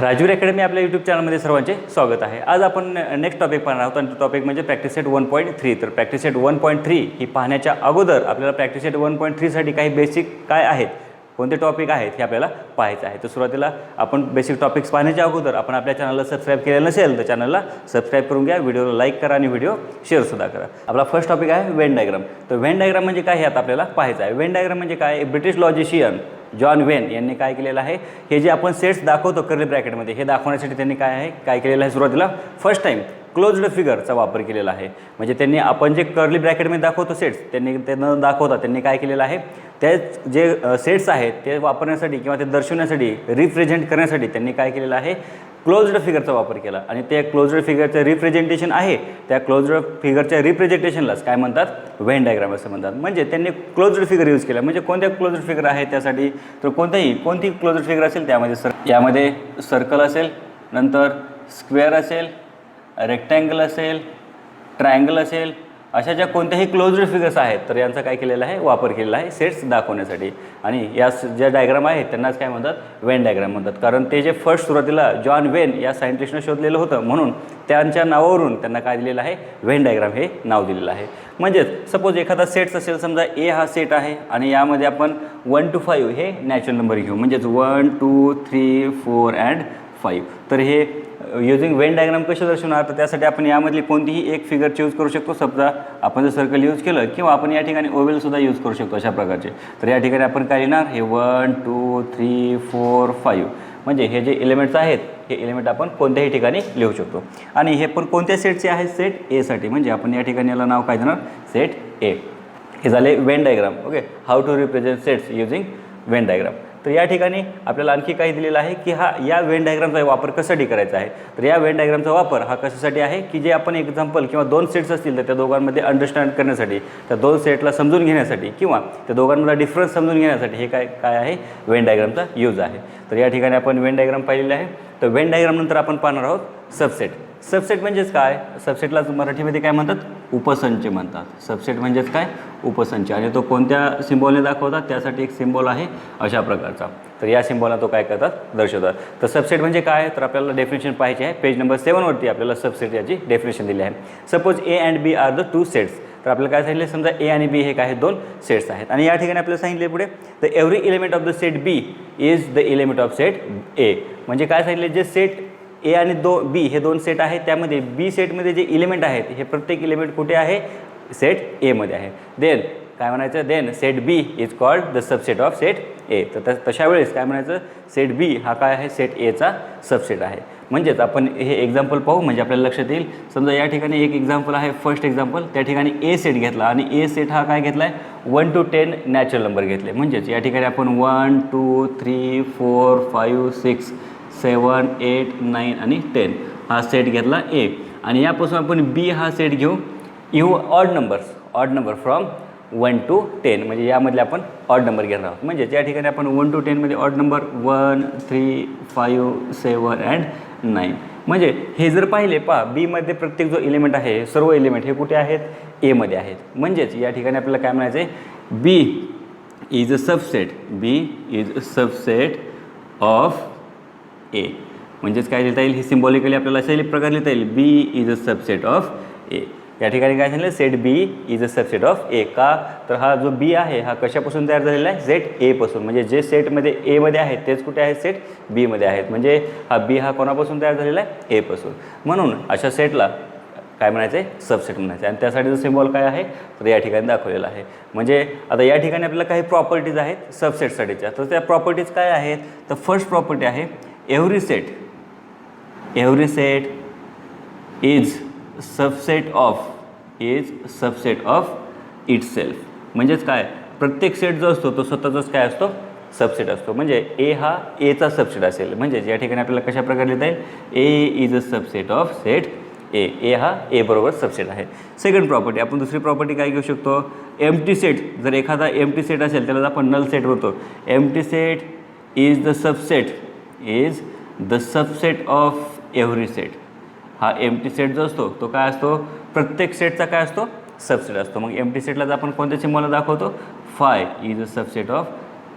Rajveer academy आपल्या YouTube चॅनलमध्ये सर्वांचे स्वागत आहे। आज आपण नेक्स्ट टॉपिक पाहणार आहोत आणि तो टॉपिक म्हणजे प्रॅक्टिस सेट 1.3। तर प्रॅक्टिस सेट 1.3 ही पाहण्याच्या अगोदर आपल्याला प्रॅक्टिस सेट 1.3 साठी काही बेसिक काय आहेत, कोणते टॉपिक आहेत हे आपल्याला पाहायचं आहे। तर सुरुवातीला आपण बेसिक टॉपिक्स पाहण्याच्या अगोदर आपण आपल्या चॅनलला सबस्क्राइब केलेलं नसेल तर चॅनलला सबस्क्राइब करून घ्या, व्हिडिओला लाईक करा आणि व्हिडिओ शेअर सुद्धा करा। आपला फर्स्ट टॉपिक आहे व्हेन डायग्राम। तर व्हेन डायग्राम म्हणजे काय हे आता आपल्याला पाहायचं आहे। व्हेन डायग्राम म्हणजे काय, ब्रिटिश लॉजिशियन जॉन वेन यांनी काय केलेलं आहे, हे जे आपण सेट्स दाखवतो कर्ली ब्रॅकेटमध्ये हे दाखवण्यासाठी त्यांनी काय केलेलं आहे, सुरुवातीला फर्स्ट टाइम क्लोज्ड फिगरचा वापर केलेला आहे। म्हणजे त्यांनी आपण जे कर्ली ब्रॅकेटमध्ये दाखवतो सेट्स त्यांनी ते न दाखवता त्यांनी काय केलेलं आहे, ते जे सेट्स आहेत ते वापरण्यासाठी किंवा ते दर्शवण्यासाठी रिप्रेझेंट करण्यासाठी त्यांनी काय केलेलं आहे, क्लोज्ड फिगरचा वापर केला। आणि ते क्लोज्ड फिगरचं रिप्रेझेंटेशन आहे, त्या क्लोज्ड फिगरच्या रिप्रेझेंटेशनलाच काय म्हणतात, व्हेन डायग्राम असं म्हणतात। म्हणजे त्यांनी क्लोज्ड फिगर यूज केला। म्हणजे कोणत्या क्लोज्ड फिगर आहे त्यासाठी, तर कोणती क्लोज्ड फिगर असेल त्यामध्ये यामध्ये सर्कल असेल, नंतर स्क्वेअर असेल, रेक्टँगल असेल, ट्रायंगल असेल, अशा ज्या कोणत्याही क्लोज्ड फिगर्स आहेत तर यांचा काय केलेला आहे, वापर केलेला आहे सेट्स दाखवण्यासाठी। आणि या ज्या डायग्राम आहेत त्यांनाच काय म्हणतात, व्हेन डायग्राम म्हणतात। कारण ते जे फर्स्ट सुरुवातीला जॉन वेन या सायंटिस्टने शोधलेलं होतं म्हणून त्यांच्या नावावरून त्यांना काय दिलेलं आहे, व्हेन डायग्राम हे नाव दिलेलं आहे। म्हणजेच सपोज एखादा सेट्स असेल, समजा ए हा सेट आहे आणि यामध्ये आपण 1 to 5 हे नॅचरल नंबर घेऊ, म्हणजेच 1 2 3 4 अँड 5। तर हे यूजिंग व्हेन डायग्राम कसे दर्शवणार, तर त्यासाठी आपण यामधली कोणतीही एक फिगर चूज करू शकतो। समजा आपण जर सर्कल यूज केलं किंवा आपण या ठिकाणी ओवेलसुद्धा यूज करू शकतो अशा प्रकारचे। तर या ठिकाणी आपण काय लिहिणार, हे 1 2 3 4 5 म्हणजे हे जे एलिमेंट्स आहेत हे एलिमेंट आपण कोणत्याही ठिकाणी लिहू शकतो। आणि हे पण कोणत्या सेटचे आहेत, सेट एसाठी। म्हणजे आपण या ठिकाणी याला नाव काय देणार, सेट ए। हे झाले Venn diagram. Okay, how to represent sets using Venn diagram. तर या ठिकाणी आपल्याला आणखी काही दिलेलं आहे की या व्हेन डायग्रामचा वापर कशासाठी करायचा आहे। तर या व्हेन डायग्रामचा वापर हा कशासाठी आहे की जे आपण एक्झाम्पल किंवा दोन सेट्स असतील तर त्या दोघांमध्ये अंडरस्टँड करण्यासाठी, त्या दोन सेटला समजून घेण्यासाठी किंवा त्या दोघांमधला डिफरन्स समजून घेण्यासाठी हे काय आहे, व्हेन डायग्रामचा यूज आहे। तर या ठिकाणी आपण व्हेन डायग्राम पाहिलेले आहे। तर व्हेन डायग्राम नंतर आपण पाहणार आहोत सबसेट। सबसेट म्हणजेच काय, सबसेटला मराठीमध्ये काय म्हणतात, उपसंच म्हणतात। सबसेट म्हणजेच काय, उपसंच। आणि तो कोणत्या सिम्बॉलने दाखवतात, त्यासाठी एक सिम्बॉल आहे अशा प्रकारचा। तर या सिम्बॉलला तो काय करतात, दर्शवतात। तर सबसेट म्हणजे काय, तर आपल्याला डेफिनेशन पाहायची आहे। पेज नंबर 7 वरती आपल्याला सबसेट याची डेफिनेशन दिली आहे। Suppose A and B are the two sets. तर आपल्याला काय सांगितले, समजा ए आणि बी हे काय दोन सेट्स आहेत आणि या ठिकाणी आपल्याला सांगितले पुढे the every element of the set B is the element of set A. म्हणजे काय सांगितले, जे सेट ए आणि बी हे दोन सेट आहेत त्यामध्ये बी सेटमध्ये जे एलिमेंट आहेत हे प्रत्येक एलिमेंट कुठे आहे, सेट एमध्ये आहे। देन काय म्हणायचं, then set B is called the subset of set A. तर तशा वेळेस काय म्हणायचं, सेट बी हा काय आहे, सेट एचा सबसेट आहे। म्हणजेच आपण हे एक्झाम्पल पाहू म्हणजे आपल्याला लक्षात येईल। समजा या ठिकाणी एक एक्झाम्पल आहे, फर्स्ट एक्झाम्पल, त्या ठिकाणी ए सेट घेतला आणि ए सेट हा काय घेतला आहे, 1 to 10 नॅचरल नंबर घेतले। म्हणजेच या ठिकाणी आपण 1 2 3 4 5 6 7 8 9 आणि 10 हा सेट घेतला ए। आणि यापासून आपण बी हा सेट घेऊ ऑड नंबर फ्रॉम 1 to 10। म्हणजे यामधले आपण ऑड नंबर घेणार आहोत। म्हणजे या ठिकाणी आपण 1 to 10 मध्ये ऑड नंबर 1 3 5 7 अँड 9। म्हणजे हे जर पाहिले पहा, बी मध्ये प्रत्येक जो एलिमेंट आहे, सर्व एलिमेंट हे कुठे आहेत, ए मध्ये आहेत। म्हणजेच या ठिकाणी आपल्याला काय म्हणायचं आहे, B is a subset, B is a subset of A. म्हणजेच काय लिहिता येईल, ही सिम्बॉलिकली आपल्याला अशा प्रकारे लिहिता येईल, B is a subset of A. या ठिकाणी काय सांगितलं, set B is a subset of A. का, तर हा जो बी आहे हा कशापासून तयार झालेला आहे, सेट ए पासून। म्हणजे जे सेटमध्ये ए मध्ये आहेत तेच कुठे आहेत, सेट बी मध्ये आहेत। म्हणजे हा बी हा कोणापासून तयार झालेला आहे, ए पासून। म्हणून अशा सेटला काय म्हणायचं आहे, सबसेट म्हणायचं आहे। आणि त्यासाठीचं सिम्बॉल काय आहे, तर या ठिकाणी दाखवलेलं आहे। म्हणजे आता या ठिकाणी आपल्याला काही प्रॉपर्टीज आहेत सबसेटसाठीच्या। तर त्या प्रॉपर्टीज काय आहेत, तर फर्स्ट प्रॉपर्टी आहे every set is subset of itself. म्हणजेच काय, प्रत्येक सेट जो असतो तो स्वतःचाच काय असतो, सबसेट असतो। म्हणजे ए हा एचा सबसेट असेल। म्हणजे या ठिकाणी आपल्याला कशा प्रकारे लिहिता येईल, A is a subset of set A. A हा ए बरोबर सबसेट आहे। सेकंड प्रॉपर्टी, आपण दुसरी प्रॉपर्टी काय घेऊ शकतो, एम्प्टी सेट। जर एखादा एम्प्टी सेट असेल त्याला आपण नल सेट बोलतो। Empty set is the subset of every set. हा एम्प्टी सेट जो असतो तो काय असतो, प्रत्येक सेटचा काय असतो, सबसेट असतो। मग एम्प्टी सेटला आपण कोणत्या सिम्बॉलला दाखवतो, five is a subset of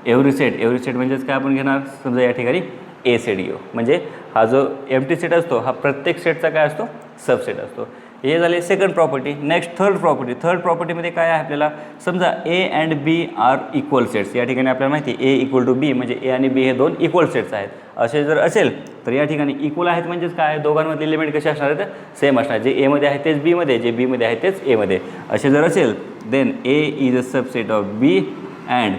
every set. Every set म्हणजेच काय आपण घेणार, समजा या ठिकाणी ए सेट घेऊ. म्हणजे हा जो एम्प्टी सेट असतो हा प्रत्येक सेटचा काय असतो, सबसेट असतो. हे झाले second property. Next third property. Third प्रॉपर्टीमध्ये काय आहे आपल्याला, समजा A and B are equal sets. या ठिकाणी आपल्याला माहिती आहे ए इक्वल टू बी म्हणजे ए आणि बी हे दोन इक्वल सेट्स आहेत. असे जर असेल तर या ठिकाणी इक्वल आहेत म्हणजेच काय, दोघांमधले एलिमेंट कसे असणार आहेत, सेम असणार. जे एमध्ये आहे तेच बीमध्ये, जे बीमध्ये आहे तेच एमध्ये. असे जर असेल then A is a subset of B and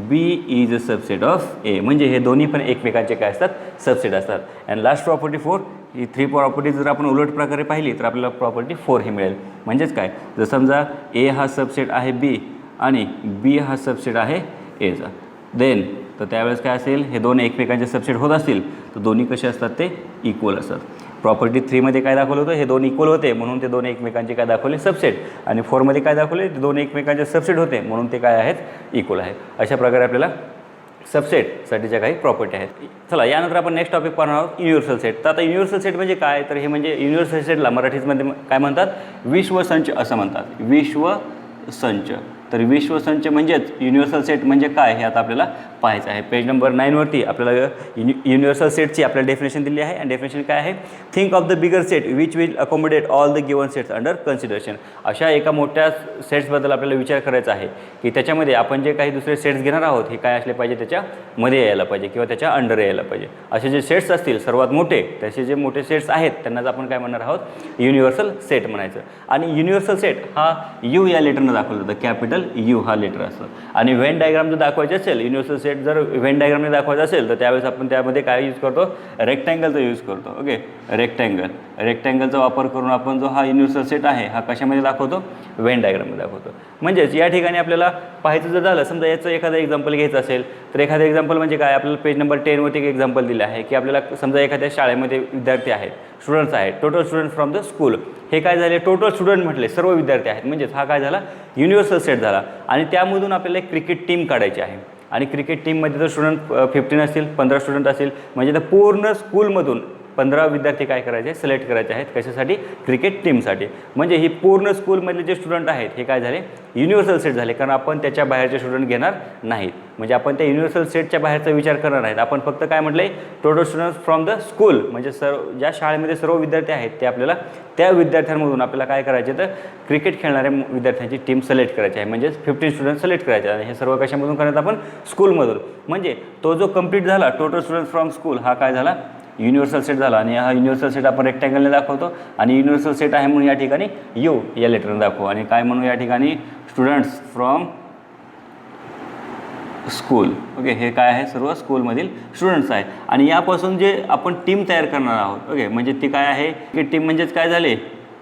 B is a subset of A. म्हणजे हे दोन्ही पण एकमेकांचे काय असतात, सबसेट असतात. And last property 4. ही 3 प्रॉपर्टी जर आपण उलट प्रकारे पाहिली तर आपल्याला प्रॉपर्टी 4 ही मिळेल. म्हणजेच काय, जर समजा ए हा सबसेट आहे बी आणि बी हा सबसेट आहे एचा, देन तर त्यावेळेस काय असेल, हे दोन एकमेकांचे सबसेट होत असतील तर दोन्ही कसे असतात, ते इक्वल असतात. प्रॉपर्टी 3मध्ये काय दाखवलं होतं, हे दोन इक्वल होते म्हणून ते दोन एकमेकांचे काय दाखवले, सबसेट. आणि 4मध्ये काय दाखवले, ते दोन एकमेकांचे सबसेट होते म्हणून ते काय आहेत, इक्वल आहेत. अशा प्रकारे आपल्याला सबसेटसाठीच्या काही प्रॉपर्टी आहेत. चला यानंतर आपण नेक्स्ट टॉपिक पाहणार आहोत, युनिव्हर्सल सेट. तर आता युनिव्हर्सल सेट म्हणजे काय, तर हे म्हणजे युनिव्हर्सल सेटला मराठीमध्ये काय म्हणतात, विश्वसंच असं म्हणतात. विश्वसंच. तर विश्वसंच म्हणजेच युनिव्हर्सल सेट म्हणजे काय हे आता आपल्याला पाहायचं आहे. पेज नंबर 9वरती आपल्याला युनिव्हर्सल सेटची आपल्याला डेफिनेशन दिली आहे. आणि डेफिनेशन काय आहे, think of the bigger set which will accommodate all the given sets under consideration. अशा एका मोठ्या सेट्सबद्दल आपल्याला विचार करायचा आहे की त्याच्यामध्ये आपण जे काही दुसरे सेट्स घेणार आहोत हे काय असले पाहिजे, त्याच्यामध्ये यायला पाहिजे किंवा त्याच्या अंडर यायला पाहिजे. असे जे सेट्स असतील सर्वात मोठे, तसे जे मोठे सेट्स आहेत त्यांनाच आपण काय म्हणणार आहोत, युनिव्हर्सल सेट म्हणायचं. आणि युनिव्हर्सल सेट हा यू या लेटरनं दाखवलं जातं, कॅपिटल यू हा लेटर असतो. आणि व्हेन डायग्राम जर दाखवायचे असेल, युनिव्हर्सल सेट जर व्हेन डायग्रामने दाखवायचा असेल तर त्यावेळेस आपण त्यामध्ये काय यूज करतो, रेक्टँगलचा यूज करतो. ओके, रेक्टँगलचा वापर करून आपण जो हा युनिव्हर्सल सेट आहे हा कशामध्ये दाखवतो, व्हेन डायग्राममध्ये दाखवतो. म्हणजेच या ठिकाणी आपल्याला पाहायचं जर झालं, समजा याचं एखादं एक्झाम्पल घ्यायचं असेल तर एखादं एक्झाम्पल म्हणजे काय, आपल्याला पेज नंबर 10वरती एक एक्झाम्पल दिलं आहे की आपल्याला समजा एखाद्या शाळेमध्ये विद्यार्थी आहेत, स्टुडंट्स आहेत, total student from the school. हे काय झाले, टोटल स्टुडंट म्हटले, सर्व विद्यार्थी आहेत. म्हणजेच हा काय झाला, युनिव्हर्सल सेट झाला. आणि त्यामधून आपल्याला एक क्रिकेट टीम काढायची आहे. आणि क्रिकेट टीममध्ये जर स्टुडंट 15 असतील, 15 स्टुडंट असतील, म्हणजे त्या पूर्ण स्कूलमधून 15 विद्यार्थी काय करायचे, सिलेक्ट करायचे आहेत. कशासाठी, क्रिकेट टीमसाठी. म्हणजे ही पूर्ण स्कूलमधले जे स्टुडंट आहेत हे काय झाले, युनिव्हर्सल सेट झाले. कारण आपण त्याच्या बाहेरचे स्टुडंट घेणार नाहीत. म्हणजे आपण त्या युनिव्हर्सल सेटच्या बाहेरचा विचार करणार नाहीत. आपण फक्त काय म्हटलं, total students from the school. म्हणजे ज्या शाळेमध्ये सर्व विद्यार्थी आहेत ते आपल्याला त्या विद्यार्थ्यांमधून आपल्याला काय करायचे, तर क्रिकेट खेळणाऱ्या विद्यार्थ्यांची टीम सिलेक्ट करायची आहे. म्हणजे 15 स्टुडंट सिलेक्ट करायचे. आणि हे सर्व कशामधून करण्यात, आपण स्कूलमधून. म्हणजे तो जो कंप्लीट झाला टोटल स्टुडंट्स फ्रॉम स्कूल हा काय झाला, युनिव्हर्सल सेट झाला. आणि हा युनिव्हर्सल सेट आपण रेक्टँगलने दाखवतो. आणि युनिव्हर्सल सेट आहे म्हणून या ठिकाणी यू या लेटरने दाखवू. आणि काय म्हणू या ठिकाणी, स्टुडंट्स फ्रॉम स्कूल. ओके, हे काय आहे, सर्व स्कूलमधील स्टुडंट्स आहे. आणि यापासून जे आपण टीम तयार करणार आहोत, ओके, म्हणजे ती काय आहे, क्रिकेट टीम म्हणजेच काय झाले,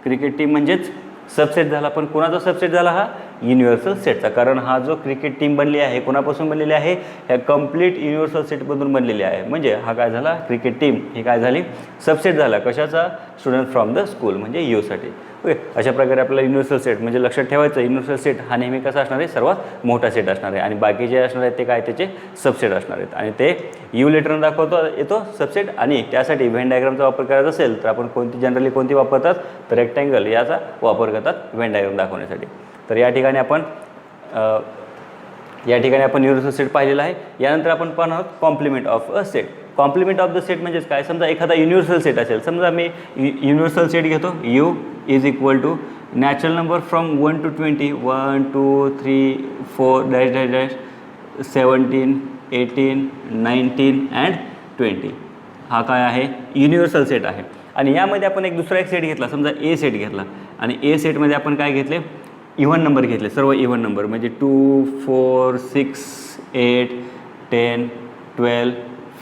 क्रिकेट टीम म्हणजेच सबसेट झाला. पण कोणाचा सबसेट झाला, हा युनिव्हर्सल सेटचा. कारण हा जो क्रिकेट टीम बनली आहे कोणापासून बनलेली आहे, ह्या कंप्लीट युनिव्हर्सल सेटमधून बनलेली आहे. म्हणजे हा काय झाला, क्रिकेट टीम ही काय झाली, सबसेट झाला. कशाचा, स्टुडंट फ्रॉम द स्कूल म्हणजे यूसाठी. ओके, अशा प्रकारे आपल्याला युनिव्हर्सल सेट म्हणजे लक्षात ठेवायचं, युनिव्हर्सल सेट हा नेहमी कसा असणार आहे, सर्वात मोठा सेट असणार आहे. आणि बाकी जे असणार आहेत ते काय, त्याचे सबसेट असणार आहेत. आणि ते यू लेटरनं दाखवतो येतो सबसेट. आणि त्यासाठी व्हेन डायग्रामचा वापर करायचा असेल तर आपण जनरली कोणती वापरतात, तर रेक्टँगल याचा वापर करतात व्हेन डायग्राम दाखवण्यासाठी. तर या ठिकाणी आपण युनिव्हर्सल सेट पाहिलेला आहे. यानंतर आपण पाहणार आहोत complement of a set. Complement of the set म्हणजेच काय, समजा एखादा युनिव्हर्सल सेट असेल, समजा मी युनिव्हर्सल सेट घेतो, U is equal to natural number from 1 to 20, 1 2 3 4 dash dash dash 17 18 19 and 20. हा काय आहे, युनिव्हर्सल सेट आहे. आणि यामध्ये आपण दुसरा एक सेट घेतला, समजा ए सेट घेतला. आणि ए सेटमध्ये आपण काय घेतले, इव्हन नंबर घेतले, सर्व इव्हन नंबर. म्हणजे 2 4 6 8 10 12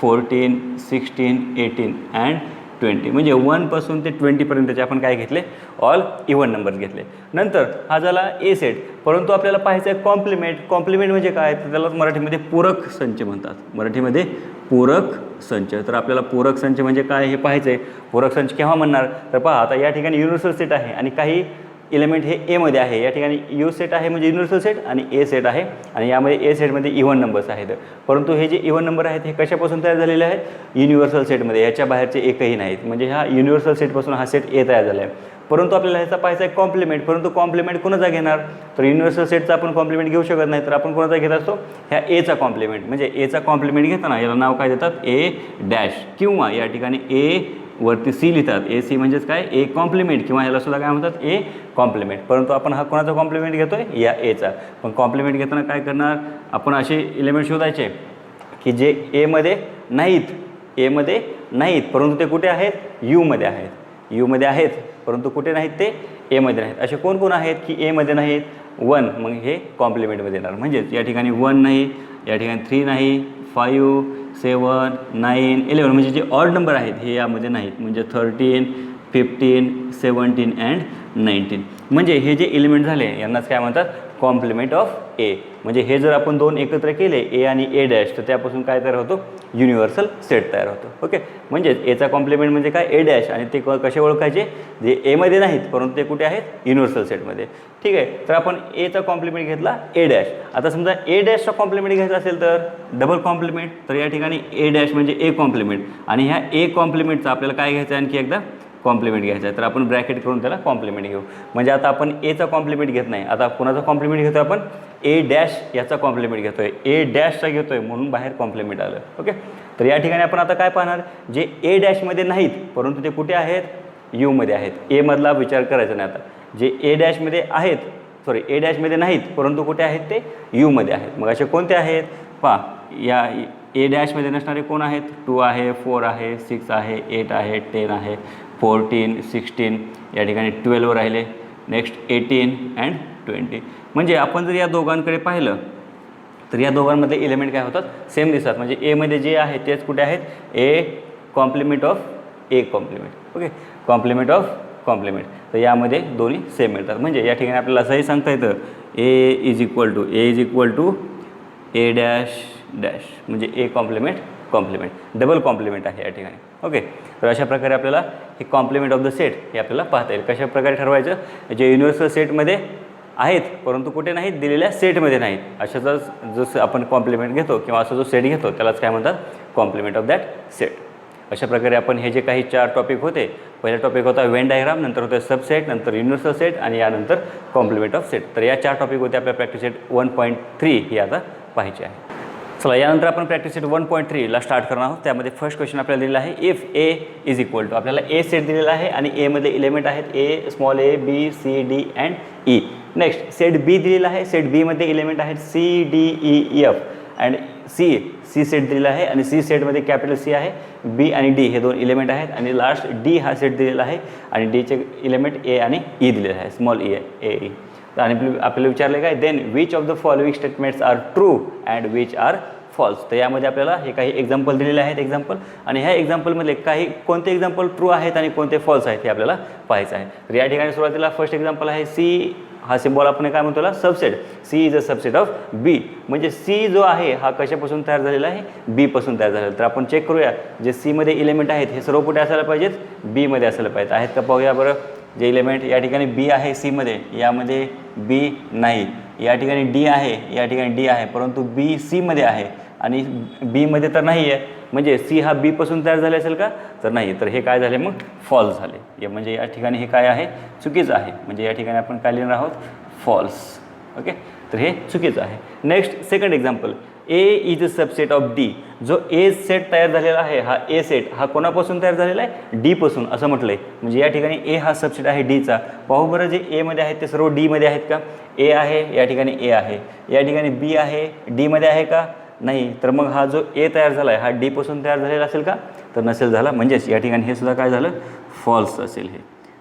14 16 18 अँड 20. म्हणजे 1 पासून ते 20 पर्यंतचे आपण काय घेतले, ऑल इव्हन नंबर्स घेतले. नंतर हा झाला ए सेट. परंतु आपल्याला पाहायचं आहे कॉम्प्लिमेंट. कॉम्प्लिमेंट म्हणजे काय, तर त्याला मराठीमध्ये पूरक संच म्हणतात. मराठीमध्ये पूरक संच. तर आपल्याला पूरक संच म्हणजे काय हे पाहायचं आहे. पूरक संच केव्हा म्हणणार, तर पहा आता या ठिकाणी युनिव्हर्सल सेट आहे आणि काही एलिमेंट हे एमध्ये आहे. या ठिकाणी यू सेट आहे म्हणजे युनिव्हर्सल सेट आणि ए सेट आहे. आणि यामध्ये ए सेटमध्ये इव्हन नंबर्स आहेत. परंतु हे जे इव्हन नंबर आहेत हे कशापासून तयार झालेले आहेत, युनिव्हर्सल सेटमध्ये. याच्या बाहेरचे एकही नाहीत. म्हणजे ह्या युनिव्हर्सल सेटपासून हा सेट ए तयार झाला आहे. परंतु आपल्याला ह्याचा पाहायचा आहे कॉम्प्लिमेंट, परंतु कॉम्प्लिमेंट कोणाचा घेणार, तर युनिव्हर्सल सेटचा आपण कॉम्प्लिमेंट घेऊ शकत नाही, तर आपण कोणाचा घेत असतो, ह्या एचा कॉम्प्लिमेंट. म्हणजे एचा कॉम्प्लिमेंट घेताना याला नाव काय देतात, ए डॅश, किंवा या ठिकाणी ए वरती सी लिहितात, ए सी म्हणजेच काय, ए कॉम्प्लिमेंट, किंवा याला सुद्धा काय म्हणतात, ए कॉम्प्लिमेंट. परंतु आपण हा कोणाचा कॉम्प्लिमेंट घेतोय, या एचा. पण कॉम्प्लिमेंट घेताना काय करणार, आपण असे एलिमेंट शोधायचे की जे एमध्ये नाहीत, एमध्ये नाहीत, परंतु ते कुठे आहेत, यूमध्ये आहेत, यूमध्ये आहेत, परंतु कुठे नाहीत, ते एमध्ये नाहीत. असे कोण कोण आहेत की एमध्ये नाहीत, 1, मग हे कॉम्प्लिमेंटमध्ये येणार. म्हणजेच या ठिकाणी 1 नाही, या ठिकाणी 3 नाही, 5, 7, 9, 11, म्हणजे जे ऑड नंबर आहेत हे यामध्ये नाहीत. म्हणजे 13, 15, 17 अँड 19. म्हणजे हे जे एलिमेंट झाले यांनाच काय म्हणतात, कॉम्प्लिमेंट ऑफ ए. म्हणजे हे जर आपण दोन एकत्र केले, ए आणि ए डॅश, तर त्यापासून काय तयार होतो, युनिव्हर्सल सेट तयार होतो. ओके, म्हणजेच एचा कॉम्प्लिमेंट म्हणजे काय, ए डॅश, आणि ते कसे ओळखायचे, जे एमध्ये नाहीत परंतु ते कुठे आहेत, युनिव्हर्सल सेटमध्ये. ठीक आहे, तर आपण एचा कॉम्प्लिमेंट घेतला ए डॅश. आता समजा ए डॅशचा कॉम्प्लिमेंट घ्यायचा असेल तर डबल कॉम्प्लिमेंट, तर या ठिकाणी ए डॅश म्हणजे ए कॉम्प्लिमेंट, आणि ह्या ए कॉम्प्लिमेंटचा आपल्याला काय घ्यायचं आहे, आणखी एकदा कॉम्प्लिमेंट घ्यायचा आहे. तर आपण ब्रॅकेट करून त्याला कॉम्प्लिमेंट घेऊ. म्हणजे आता आपण एचा कॉम्प्लिमेंट घेत नाही, आता कोणाचा कॉम्प्लिमेंट घेतो आपण, ए डॅश याचा कॉम्प्लिमेंट घेतोय, ए डॅशचा घेतोय, म्हणून बाहेर कॉम्प्लिमेंट आलं. ओके, तर या ठिकाणी आपण आता काय पाहणार, जे ए डॅशमध्ये नाहीत परंतु ते कुठे आहेत, यूमध्ये आहेत. ए मधला विचार करायचा नाही. आता जे ए डॅशमध्ये आहेत, सॉरी ए डॅशमध्ये नाहीत परंतु कुठे आहेत, ते यूमध्ये आहेत. मग असे कोणते आहेत पहा, या ए डॅशमध्ये नसणारे कोण आहेत, 2 आहे, 4 आहे, 6 आहे, 8 आहे, 10 आहे, 14, 16, या ठिकाणी 12 राहिले, नेक्स्ट 18 अँड 20. म्हणजे आपण जर या दोघांकडे पाहिलं तर या दोघांमध्ये एलिमेंट काय होतात, सेम दिसतात. म्हणजे एमध्ये जे आहे तेच कुठे आहेत, A complement of A complement. Okay, complement of complement, तर यामध्ये दोन्ही सेम मिळतात. म्हणजे या ठिकाणी आपल्याला असंही सांगता येतं, A is equal to A dash dash, म्हणजे A complement complement, double complement आहे या ठिकाणी. ओके, तर अशा प्रकारे आपल्याला हे कॉम्प्लिमेंट ऑफ द सेट हे आपल्याला पाहता येईल. कशा प्रकारे ठरवायचं, जे युनिव्हर्सल सेटमध्ये आहेत परंतु कुठे नाहीत, दिलेल्या सेटमध्ये नाहीत, अशाच जसं आपण कॉम्प्लिमेंट घेतो किंवा असा जो सेट घेतो त्यालाच काय म्हणतात, कॉम्प्लिमेंट ऑफ दॅट सेट. अशा प्रकारे आपण हे जे काही 4 टॉपिक होते, पहिला टॉपिक होता वेन डायग्राम, नंतर होते सबसेट, नंतर युनिव्हर्सल सेट, आणि यानंतर कॉम्प्लिमेंट ऑफ सेट. तर या 4 टॉपिक होते आपल्या प्रॅक्टिस सेट 1.3 ही आता पाहायची आहे. चला, यानंतर आपण प्रॅक्टिस सेट 1.3ला स्टार्ट करणार आहोत. त्यामध्ये फर्स्ट क्वेश्चन आपल्याला दिलेला आहे, if A is equal to, आपल्याला ए सेट दिलेला आहे आणि एमध्ये एलिमेंट आहेत A, small A, B, C, D and E. Next set B दिलेला आहे, सेट बीमध्ये एलिमेंट आहेत C, D, E, F and C set दिलेला आहे, आणि सी सेटमध्ये कॅपिटल सी आहे, बी आणि डी हे 2 एलिमेंट आहेत, आणि लास्ट डी हा सेट दिलेला आहे आणि डीचे एलिमेंट ए आणि ई दिलेले आहे, स्मॉल ई आहे, ए ई. आणि आपल्याला विचारले काय, then which of the following statements are true and which are false. तर यामध्ये आपल्याला हे काही एक्झाम्पल दिलेले आहेत, एक्झाम्पल, आणि ह्या एक्झाम्पलमध्ये काही कोणते एक्झाम्पल ट्रू आहेत आणि कोणते फॉल्स आहेत हे आपल्याला पाहायचं आहे. तर या ठिकाणी सुरुवातीला फर्स्ट एक्झाम्पल आहे सी, हा सिम्बॉल आपण काय म्हणतो त्याला, subset. C is a subset of B, म्हणजे सी जो आहे हा कशापासून तयार झालेला आहे, बी पासून तयार झालेला. तर आपण चेक करूया, जे सीमध्ये एलिमेंट आहेत हे सर्व कुठे असायला पाहिजेत, बीमध्ये असायला पाहिजेत. आहेत का पाहूया बरं. जे एलिमेंट या ठिकाणी बी आहे सीमध्ये, यामध्ये बी नाही, या ठिकाणी डी आहे, या ठिकाणी डी आहे, परंतु बी सीमध्ये आहे आणि बीमध्ये तर नाही आहे. म्हणजे सी हा बीपासून तयार झाले असेल का, तर नाही. तर हे काय झाले, मग फॉल्स झाले. म्हणजे या ठिकाणी हे काय आहे, चुकीचं आहे. म्हणजे या ठिकाणी आपण काय लिहिणार आहोत, फॉल्स. ओके, तर हे चुकीचं आहे. Next second example, A is a subset of D. जो ए सेट तयार झालेला आहे, हा ए सेट हा कोणापासून तयार झालेला आहे, डीपासून, असं म्हटलं आहे. म्हणजे या ठिकाणी ए हा सबसेट आहे डीचा. पाहू बरं, जे एमध्ये आहेत ते सर्व डीमध्ये आहेत का, ए आहे, या ठिकाणी ए आहे, या ठिकाणी बी आहे, डीमध्ये आहे का, नाही. तर मग हा जो ए तयार झाला आहे हा डीपासून तयार झालेला असेल का, तर नसेल झाला. म्हणजेच या ठिकाणी हे सुद्धा काय झालं, फॉल्स असेल हे.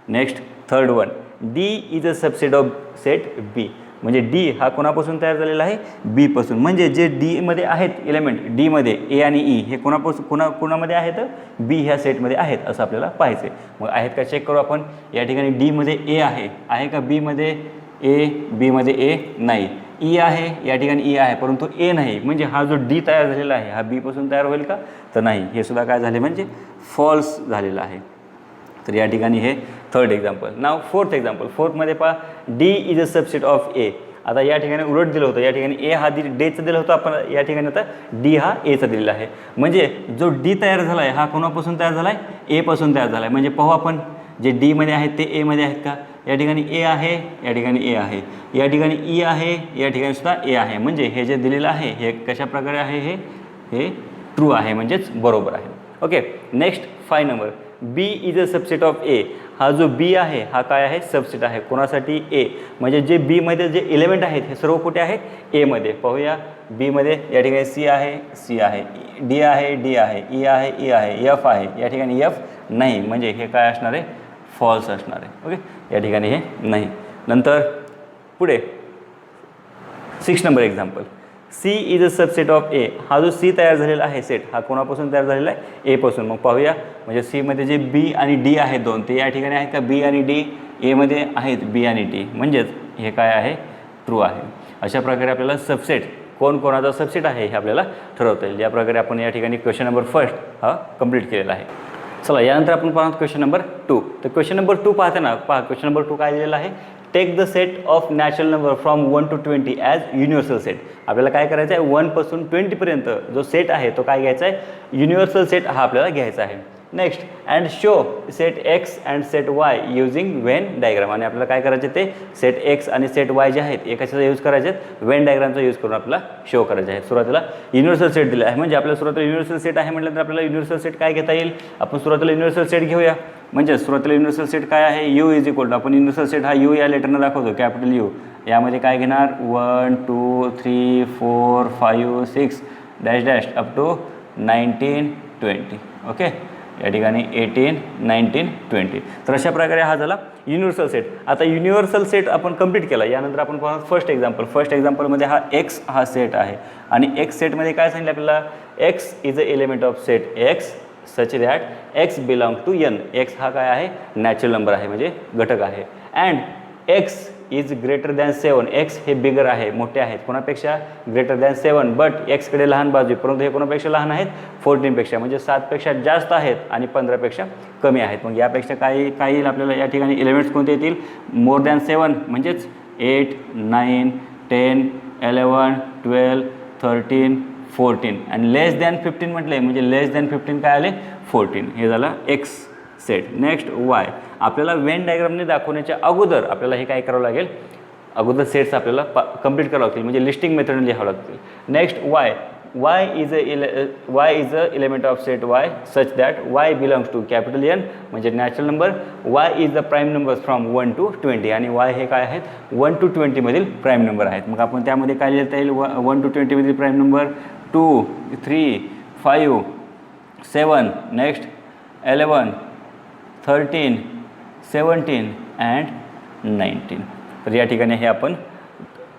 Next third one, D is a subset of set B. म्हणजे डी हा कोणापासून तयार झालेला आहे, बीपासून. म्हणजे जे डीमध्ये आहेत एलिमेंट, डीमध्ये ए आणि ई हे कोणामध्ये आहेत, बी ह्या सेटमध्ये आहेत असं आपल्याला पाहायचं आहे. मग आहेत का चेक करू आपण. या ठिकाणी डीमध्ये ए आहे का, बीमध्ये ए, बीमध्ये ए नाही, ई आहे, या ठिकाणी ई आहे परंतु ए नाही. म्हणजे हा जो डी तयार झालेला आहे हा बीपासून तयार होईल का, तर नाही. हे सुद्धा काय झाले, म्हणजे फॉल्स झालेलं आहे. तर या ठिकाणी हे थर्ड एक्झाम्पल. नाव फोर्थ एक्झाम्पल. फोर्थमध्ये पहा, D is a subset of A. आता या ठिकाणी उलट दिलं होतं, या ठिकाणी ए हा डेचं दिलं होतं आपण, या ठिकाणी आता डी हा एचा दिलेला आहे. म्हणजे जो डी तयार झाला आहे हा कोणापासून तयार झाला आहे, एपासून तयार झाला आहे. म्हणजे पाहू आपण, जे डीमध्ये आहेत ते एमध्ये आहेत का? या ठिकाणी ए आहे, या ठिकाणी ए आहे, या ठिकाणी ई आहे, या ठिकाणी सुद्धा ए आहे. म्हणजे हे जे दिलेलं आहे हे कशा प्रकारे आहे, हे ट्रू आहे, म्हणजेच बरोबर आहे. Okay. Next 5 number, B is a subset of A. हा जो बी आहे हा काय आहे? सबसेट आहे. कोणासाठी? ए. म्हणजे जे बीमध्ये जे एलिमेंट आहेत हे सर्व कुठे आहेत? एमध्ये. पाहूया, बीमध्ये या ठिकाणी सी आहे, सी आहे, डी आहे, डी आहे, ई आहे, ई आहे, एफ आहे, या ठिकाणी एफ नाही, म्हणजे हे काय असणार आहे? फॉल्स असणार आहे. ओके. या ठिकाणी हे नाही. नंतर पुढे 6 number example, C is a subset of A. हा जो सी तयार झालेला आहे सेट हा कोणापासून तयार झालेला आहे? एपासून. मग पाहूया, म्हणजे सीमध्ये जे बी आणि डी आहेत दोन, ते या ठिकाणी आहेत का? बी आणि डी. एमध्ये आहेत बी आणि डी, म्हणजेच हे काय आहे? ट्रू आहे. अशा प्रकारे आपल्याला सबसेट कोणाचा सबसेट आहे हे आपल्याला ठरवता येईल. या प्रकारे आपण या ठिकाणी क्वेश्चन नंबर 1 हा कंप्लीट केलेला आहे. चला, यानंतर आपण पाहतो क्वेश्चन नंबर 2. तर क्वेश्चन नंबर 2 पाहताना पहा, क्वेश्चन नंबर 2 काय दिलेला आहे? Take the set of natural number from 1 to 20 as universal set. आपल्याला काय करायचं आहे? 1 पासून 20 पर्यंत जो सेट आहे तो काय घ्यायचा आहे? युनिव्हर्सल सेट हा आपल्याला घ्यायचा आहे. Next, and show set x and set Y using Venn diagram. आणि आपल्याला काय करायचे? ते सेट एक्स आणि सेट वाय जे आहेत एकाचा यूज करायचे आहेत? वेन डायग्रामचा यूज करून आपल्याला शो करायचे आहेत. सुरुवातीला युनिव्हर्सल सेट दिला आहे, म्हणजे आपल्याला सुरुवातीला युनिव्हर्सल सेट आहे म्हटल्यानंतर आपल्याला युनिव्हर्सल सेट काय घेता येईल? आपण सुरुवातीला युनिव्हर्सल सेट घेऊया. म्हणजे सुरुवातीला युनिव्हर्सल सेट काय आहे? यू इज इक्वल टू, आपण युनिव्हर्सल सेट हा यू या लेटरनं दाखवतो, कॅपिटल यू. यामध्ये काय घेणार? 1 2 3 4 5 6 dash dash up to 19 20. Okay. या ठिकाणी 18 19 20. तर अशा प्रकारे हा झाला युनिव्हर्सल सेट. आता युनिव्हर्सल सेट आपण कंप्लीट केला. यानंतर आपण पाहू फर्स्ट एक्झाम्पल. फर्स्ट एक्झाम्पलमध्ये हा एक्स हा सेट आहे आणि एक्स सेटमध्ये काय सांगितलं आपल्याला? X is a element of set X such that X belong to N. X हा काय आहे? नॅचरल नंबर आहे, म्हणजे घटक आहे. And X is greater than 7. X हे बिगर आहे, मोठे आहेत कोणापेक्षा? Greater than 7. बट एक्सकडे लहान बाजू, परंतु हे कोणापेक्षा लहान आहेत? 14पेक्षा, म्हणजे 7पेक्षा जास्त आहेत आणि 15पेक्षा कमी आहेत. मग यापेक्षा काय येईल आपल्याला? या ठिकाणी एलिमेंट्स कोणते येतील? मोर दॅन 7, म्हणजेच 8 9 10 11 12 13 14. आणि लेस दॅन 15 म्हटले, म्हणजे लेस दॅन 15 काय आले? 14. हे झालं एक्स सेट. Next Y. आपल्याला वेन डायग्रामने दाखवण्याच्या अगोदर आपल्याला हे काय करावं लागेल? अगोदर सेट्स आपल्याला कंप्लीट करावं लागतील, म्हणजे लिस्टिंग मेथडने लिहावं लागतील. Next Y. Y is a element of set Y such that Y belongs to capital N, म्हणजे natural number. Y is the prime numbers from 1 to 20. आणि वाय हे काय आहेत? 1 to 20 मधील प्राईम नंबर आहेत. मग आपण त्यामध्ये काय लिहिता येईल? 1 to 20 मधील प्राईम नंबर 2 3 5 7. Next 11 13 17 and 19. तर या ठिकाणी हे आपण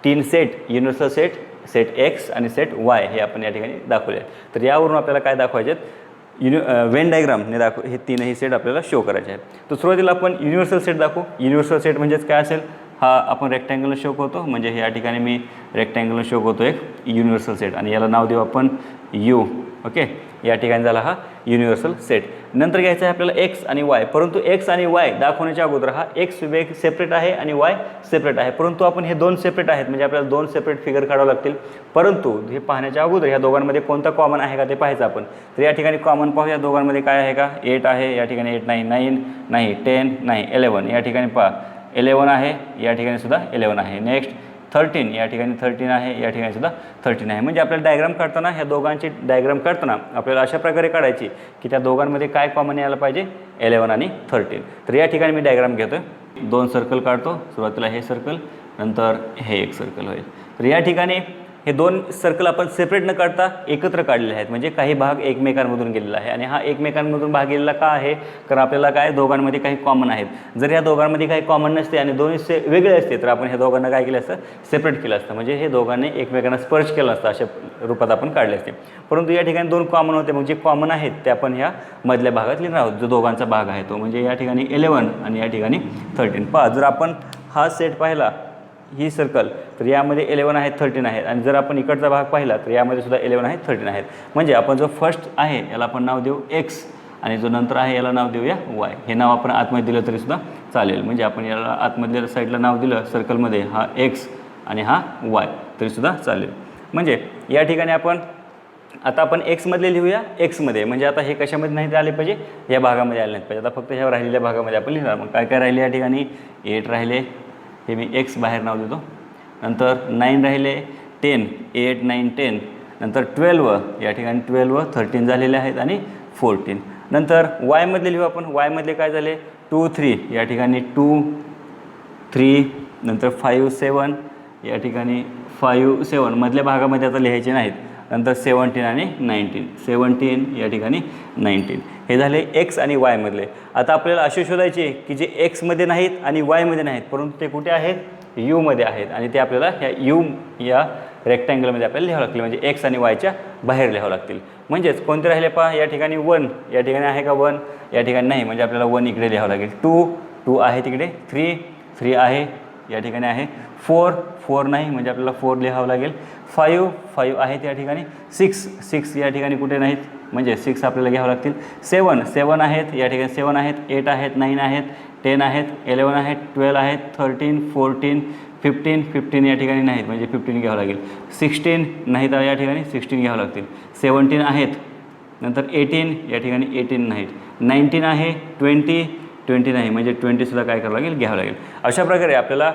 3 set, universal set, set x आणि सेट वाय हे आपण या ठिकाणी दाखवले आहेत. तर यावरून आपल्याला काय दाखवायचे आहेत? वेन डायग्रामने हे तीनही सेट आपल्याला शो करायचे आहेत. तर सुरुवातीला आपण युनिव्हर्सल सेट दाखवू. युनिव्हर्सल सेट म्हणजेच काय असेल? हा आपण रेक्टँगल शो करतो, म्हणजे या ठिकाणी मी रेक्टँगल शो करतो एक युनिव्हर्सल सेट आणि याला नाव देऊ आपण यू. ओके. या ठिकाणी झाला हा युनिव्हर्सल सेट. नंतर घ्यायचा आहे आपल्याला एक्स आणि वाय, परंतु एक्स आणि वाय दाखवण्याच्या अगोदर हा एक्स वेग सेपरेट आहे आणि वाय सेपरेट आहे, परंतु आपण हे 2 सेपरेट आहेत, म्हणजे आपल्याला 2 सेपरेट फिगर काढावं लागतील. परंतु हे पाहण्याच्या अगोदर ह्या दोघांमध्ये कोणता कॉमन आहे का ते पाहायचं आपण. तर या ठिकाणी कॉमन पाहूया, दोघांमध्ये काय आहे का? 8 आहे, या ठिकाणी 8 नाही, 9 नाही, 10 नाही, 11. या ठिकाणी पहा 11 आहे, या ठिकाणी सुद्धा 11 आहे. नेक्स्ट 13, या ठिकाणी 13 आहे, या ठिकाणी सुद्धा 13 आहे. म्हणजे आपल्याला डायग्राम काढताना ह्या दोघांची डायग्राम काढताना आपल्याला अशा प्रकारे काढायची की त्या दोघांमध्ये काय कॉमन यायला पाहिजे? 11 आणि 13. तर या ठिकाणी मी डायग्राम घेतो, 2 सर्कल काढतो. सुरुवातीला हे सर्कल, नंतर हे एक सर्कल होईल. तर या ठिकाणी हे 2 सर्कल आपण सेपरेट न काढता एकत्र काढलेले आहेत, म्हणजे काही भाग एकमेकांमधून गेलेला आहे. आणि हा एकमेकांमधून भाग गेलेला का आहे? कारण आपल्याला काय दोघांमध्ये काही कॉमन आहेत. जर या दोघांमध्ये काही कॉमन नसते आणि दोन्ही वेगळे असते तर आपण ह्या दोघांना काय केलं असतं? सेपरेट केलं असतं, म्हणजे हे दोघांनी एकमेकांना स्पर्श केलं असतं, अशा रूपात आपण काढले असते. परंतु या ठिकाणी 2 कॉमन होते, मग जे कॉमन आहेत ते आपण ह्या मधल्या भागात लिहिणार आहोत, जो दोघांचा भाग आहे तो, म्हणजे या ठिकाणी 11 आणि या ठिकाणी 13. पहा, जर आपण हा सेट पाहिला, ही सर्कल, तर यामध्ये 11 आहेत, 13 आहेत. आणि जर आपण इकडचा भाग पाहिला तर यामध्ये सुद्धा 11 आहेत, 13 आहेत. म्हणजे आपण जो फर्स्ट आहे याला आपण नाव देऊ एक्स आणि जो नंतर आहे याला नाव देऊया वाय. हे नाव आपण आतमध्ये दिलं तरीसुद्धा चालेल, म्हणजे आपण याला आतमधल्या साईडला नाव दिलं सर्कलमध्ये, हा एक्स आणि हा वाय, तरीसुद्धा चालेल. म्हणजे या ठिकाणी आपण आता आपण एक्समधले लिहूया एक्समध्ये, म्हणजे आता हे कशामध्ये नाही आले पाहिजे, या भागामध्ये आले नाहीत पाहिजे. आता फक्त ह्या राहिलेल्या भागामध्ये आपण लिहिणार. मग काय काय राहिले या ठिकाणी, 8 राहिले, हे मी एक्स बाहेर नाव देतो. नंतर 9 राहिले, 10, 8, 9, 10. नंतर 12, या ठिकाणी 12, 13 झालेले आहेत आणि 14. नंतर वायमधले लिहू आपण. वायमधले काय झाले, 2, 3, या ठिकाणी 2, 3. नंतर 5, 7, या ठिकाणी 5, 7 मधल्या भागामध्ये आता लिहायचे नाहीत. नंतर 17 आणि 19, 17 या ठिकाणी 19. हे झाले एक्स आणि वायमधले. आता आपल्याला असे शोधायचे की जे एक्समध्ये नाहीत आणि वायमध्ये नाहीत, परंतु ते कुठे आहेत, यूमध्ये आहेत. आणि ते आपल्याला ह्या यू या रेक्टँगलमध्ये आपल्याला लिहावं लागतील, म्हणजे एक्स आणि वायच्या बाहेर लिहावं लागतील. म्हणजेच कोणते राहिले पहा, या ठिकाणी 1, या ठिकाणी आहे का 1, या ठिकाणी नाही, म्हणजे आपल्याला 1 इकडे लिहावं लागेल. 2 आहे तिकडे, 3 आहे, या ठिकाणी आहे. 4 नाही, म्हणजे आपल्याला 4 लिहावं लागेल. 5 आहे त्या ठिकाणी. 6 या ठिकाणी कुठे नाहीत, म्हणजे 6 आपल्याला घ्यावं लागतील. 7 आहेत, या ठिकाणी 7 आहेत. 8 आहेत, 9 आहेत, 10 आहेत, 11 आहेत, 12 आहेत, 13, 14, 15 या ठिकाणी नाहीत, म्हणजे 15 घ्यावं लागेल. 16 नाहीत या ठिकाणी, 16 घ्यावं लागतील. 17 आहेत, नंतर 18 या ठिकाणी 18 नाहीत. 19 आहे, 20 नाही, म्हणजे 20सुद्धा काय करावं लागेल, घ्यावं लागेल. अशा प्रकारे आपल्याला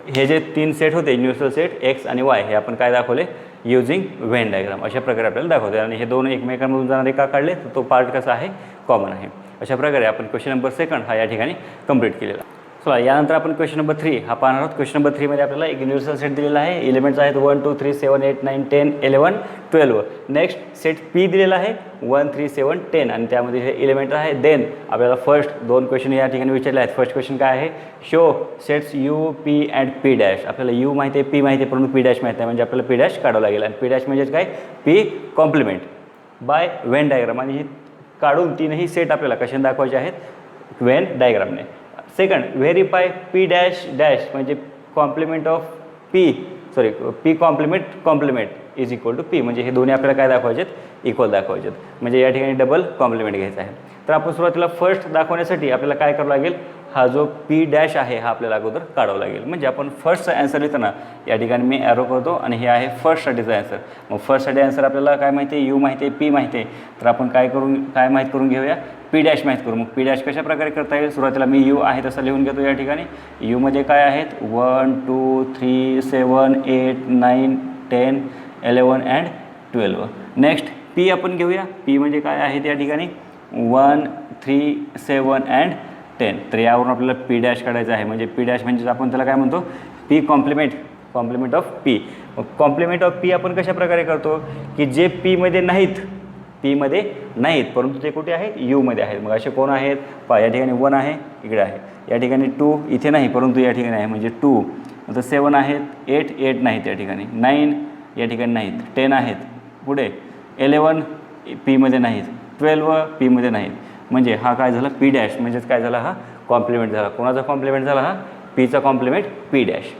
हे जे 3 सेट होते युनिव्हर्सल सेट एक्स आणि वाय, हे आपण काय दाखवले, युजिंग व्हेन डायग्राम. अशा प्रकारे आपल्याला दाखवते. आणि हे दोन एकमेकांमधून जाणारे का काढले, तर तो पार्ट कसा आहे, कॉमन आहे. अशा प्रकारे आपण क्वेश्चन नंबर 2 हा या ठिकाणी कंप्लीट केलेला. चला यानंतर आपण क्वेश्चन नंबर 3 हा पाहणार आहोत. क्वेश्चन नंबर 3 मध्ये आपल्याला एक युनिव्हर्सल सेट दिलेला आहे. एलिमेंट्स आहेत 1, 2, 3, 7, 8, 9, 10, 11, 12. नेक्स्ट सेट पी दिलेला आहे 1, 3, 7, 10 आणि त्यामध्ये हे एलिमेंट आहे. देन आपल्याला फर्स्ट 2 क्वेश्चन या ठिकाणी विचारले आहेत. फर्स्ट क्वेश्चन काय आहे, show sets U P and P dash. आपल्याला यू माहिती आहे, पी माहिती आहे, परंतु पी डॅश माहिती आहे, म्हणजे आपल्याला पी डॅश काढावं लागेल. आणि पी डॅश म्हणजेच काय, P complement by Venn diagram. आणि ही काढून तीनही सेट आपल्याला कशाने दाखवायचे आहेत, व्हेन डायग्रामने. Second, verify P dash dash म्हणजे complement of P complement is equal to P. म्हणजे हे दोन्ही आपल्याला काय दाखवायचे आहेत, इक्वल दाखवायचे आहेत. म्हणजे या ठिकाणी डबल कॉम्प्लिमेंट घ्यायचा आहे. तर आपण सुरुवातीला फर्स्ट दाखवण्यासाठी आपल्याला काय करावं लागेल, हा जो पी डॅश आहे हा आपल्याला अगोदर काढावा लागेल. म्हणजे आपण फर्स्टचा ॲन्सर लिहिताना या ठिकाणी मी ॲरो करतो आणि हे आहे फर्स्टसाठीचा ॲन्सर. मग फर्स्टसाठी ॲन्सर आपल्याला काय माहिती आहे, यू माहिती आहे, पी माहिती आहे. तर आपण काय माहीत करून घेऊया, पी डॅश माहीत करू. मग पी डॅश कशा प्रकारे करता येईल, सुरुवातीला मी यू आहे तसं लिहून घेतो. या ठिकाणी यूमध्ये काय आहेत 1, 2, 3, 7, 8, 9, 10, 11 अँड 12. नेक्स्ट पी आपण घेऊया. पी म्हणजे काय आहे त्या ठिकाणी 1, 3, 7 अँड 10. तर यावरून आपल्याला पी डॅश काढायचं आहे. म्हणजे पी डॅश म्हणजे आपण त्याला काय म्हणतो, पी कॉम्प्लिमेंट ऑफ पी. मग कॉम्प्लिमेंट ऑफ पी आपण कशा प्रकारे करतो, की जे पीमध्ये नाहीत परंतु ते कुठे आहेत, यूमध्ये आहेत. मग असे कोण आहेत पहा, या ठिकाणी 1 आहे, इकडे आहे. या ठिकाणी 2 इथे नाही परंतु या ठिकाणी आहे, म्हणजे 2. नंतर 7 आहेत, 8 नाहीत या ठिकाणी. 9 या ठिकाणी नाहीत. 10 आहेत, पुढे 11 पीमध्ये नाहीत. 12 पीमध्ये नाहीत. म्हणजे हा काय झाला, पी डॅश म्हणजेच काय झाला, हा कॉम्प्लिमेंट झाला. कोणाचा कॉम्प्लिमेंट झाला, हा पीचा कॉम्प्लिमेंट पी डॅश.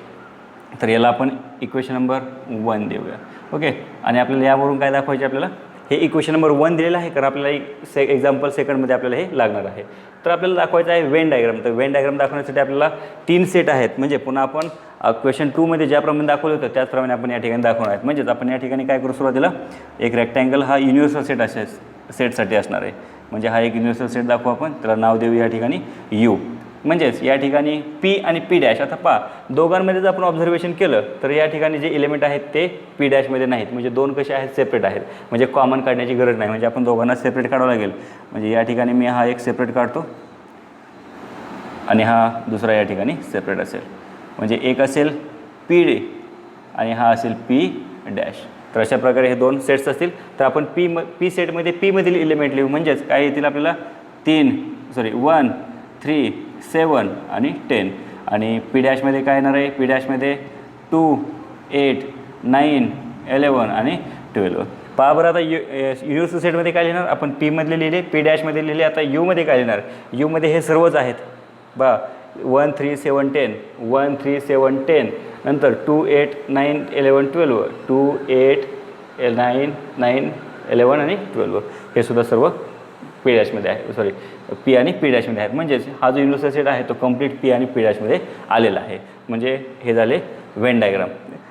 तर याला आपण इक्वेशन नंबर 1 देऊया. ओके. आणि आपल्याला यावरून काय दाखवायचे, आपल्याला हे इक्वेशन नंबर 1 दिलेलं आहे, कारण आपल्याला एक्झाम्पल सेकंडमध्ये आपल्याला हे लागणार आहे. तर आपल्याला दाखवायचं आहे व्हेन डायग्राम. तर व्हेन डायग्राम दाखवण्यासाठी आपल्याला 3 सेट आहेत. म्हणजे पुन्हा आपण क्वेश्चन 2मध्ये ज्याप्रमाणे दाखवलं होतं त्याचप्रमाणे आपण या ठिकाणी दाखवणार आहेत. म्हणजेच आपण या ठिकाणी काय करू, सुरुवातीला एक रेक्टँगल हा युनिव्हर्सल सेटसाठी असणार आहे. म्हणजे हा एक युनिव्हर्सल सेट दाखवू आपण, त्याला नाव देऊ या ठिकाणी यू. म्हणजेच या ठिकाणी पी आणि पी डॅश. आता पहा, दोघांमध्ये जर आपण ऑब्झर्वेशन केलं तर या ठिकाणी जे एलिमेंट आहेत ते पी डॅशमध्ये नाहीत. म्हणजे दोन कसे आहेत, सेपरेट आहेत. म्हणजे कॉमन काढण्याची गरज नाही. म्हणजे आपण दोघांना सेपरेट काढावं लागेल. म्हणजे या ठिकाणी मी हा एक सेपरेट काढतो आणि हा दुसरा या ठिकाणी सेपरेट असेल. म्हणजे एक असेल पी आणि हा असेल पी डॅश. तर अशा प्रकारे हे 2 सेट्स असतील. तर आपण पी सेटमध्ये पीमधील एलिमेंट लिहू. म्हणजेच काय येतील आपल्याला 1, 3, 7 आणि 10. आणि पी डॅशमध्ये काय येणार आहे, पी डॅशमध्ये 2, 8, 9, 11 आणि 12. पहा बरं, आता युनिव्हर्सल सेटमध्ये काय लिहिणार आपण, पीमधले लिहिले, पी डॅशमध्ये लिहिले. आता यूमध्ये काय लिहिणार, यूमध्ये हे सर्वच आहेत. 1, 3, 7, 10, 1, 3, 7, 10. नंतर 2, 8, 9, 11, 12, 2, 8, 9, 11 आणि 12. हे सुद्धा सर्व पी डॅशमध्ये आहे, पी आणि पी डॅशमध्ये आहेत. म्हणजेच हा जो युनिव्हर्सल सेट आहे तो कंप्लीट पी आणि पी डॅशमध्ये आलेला आहे. म्हणजे हे झाले व्हेन डायग्राम.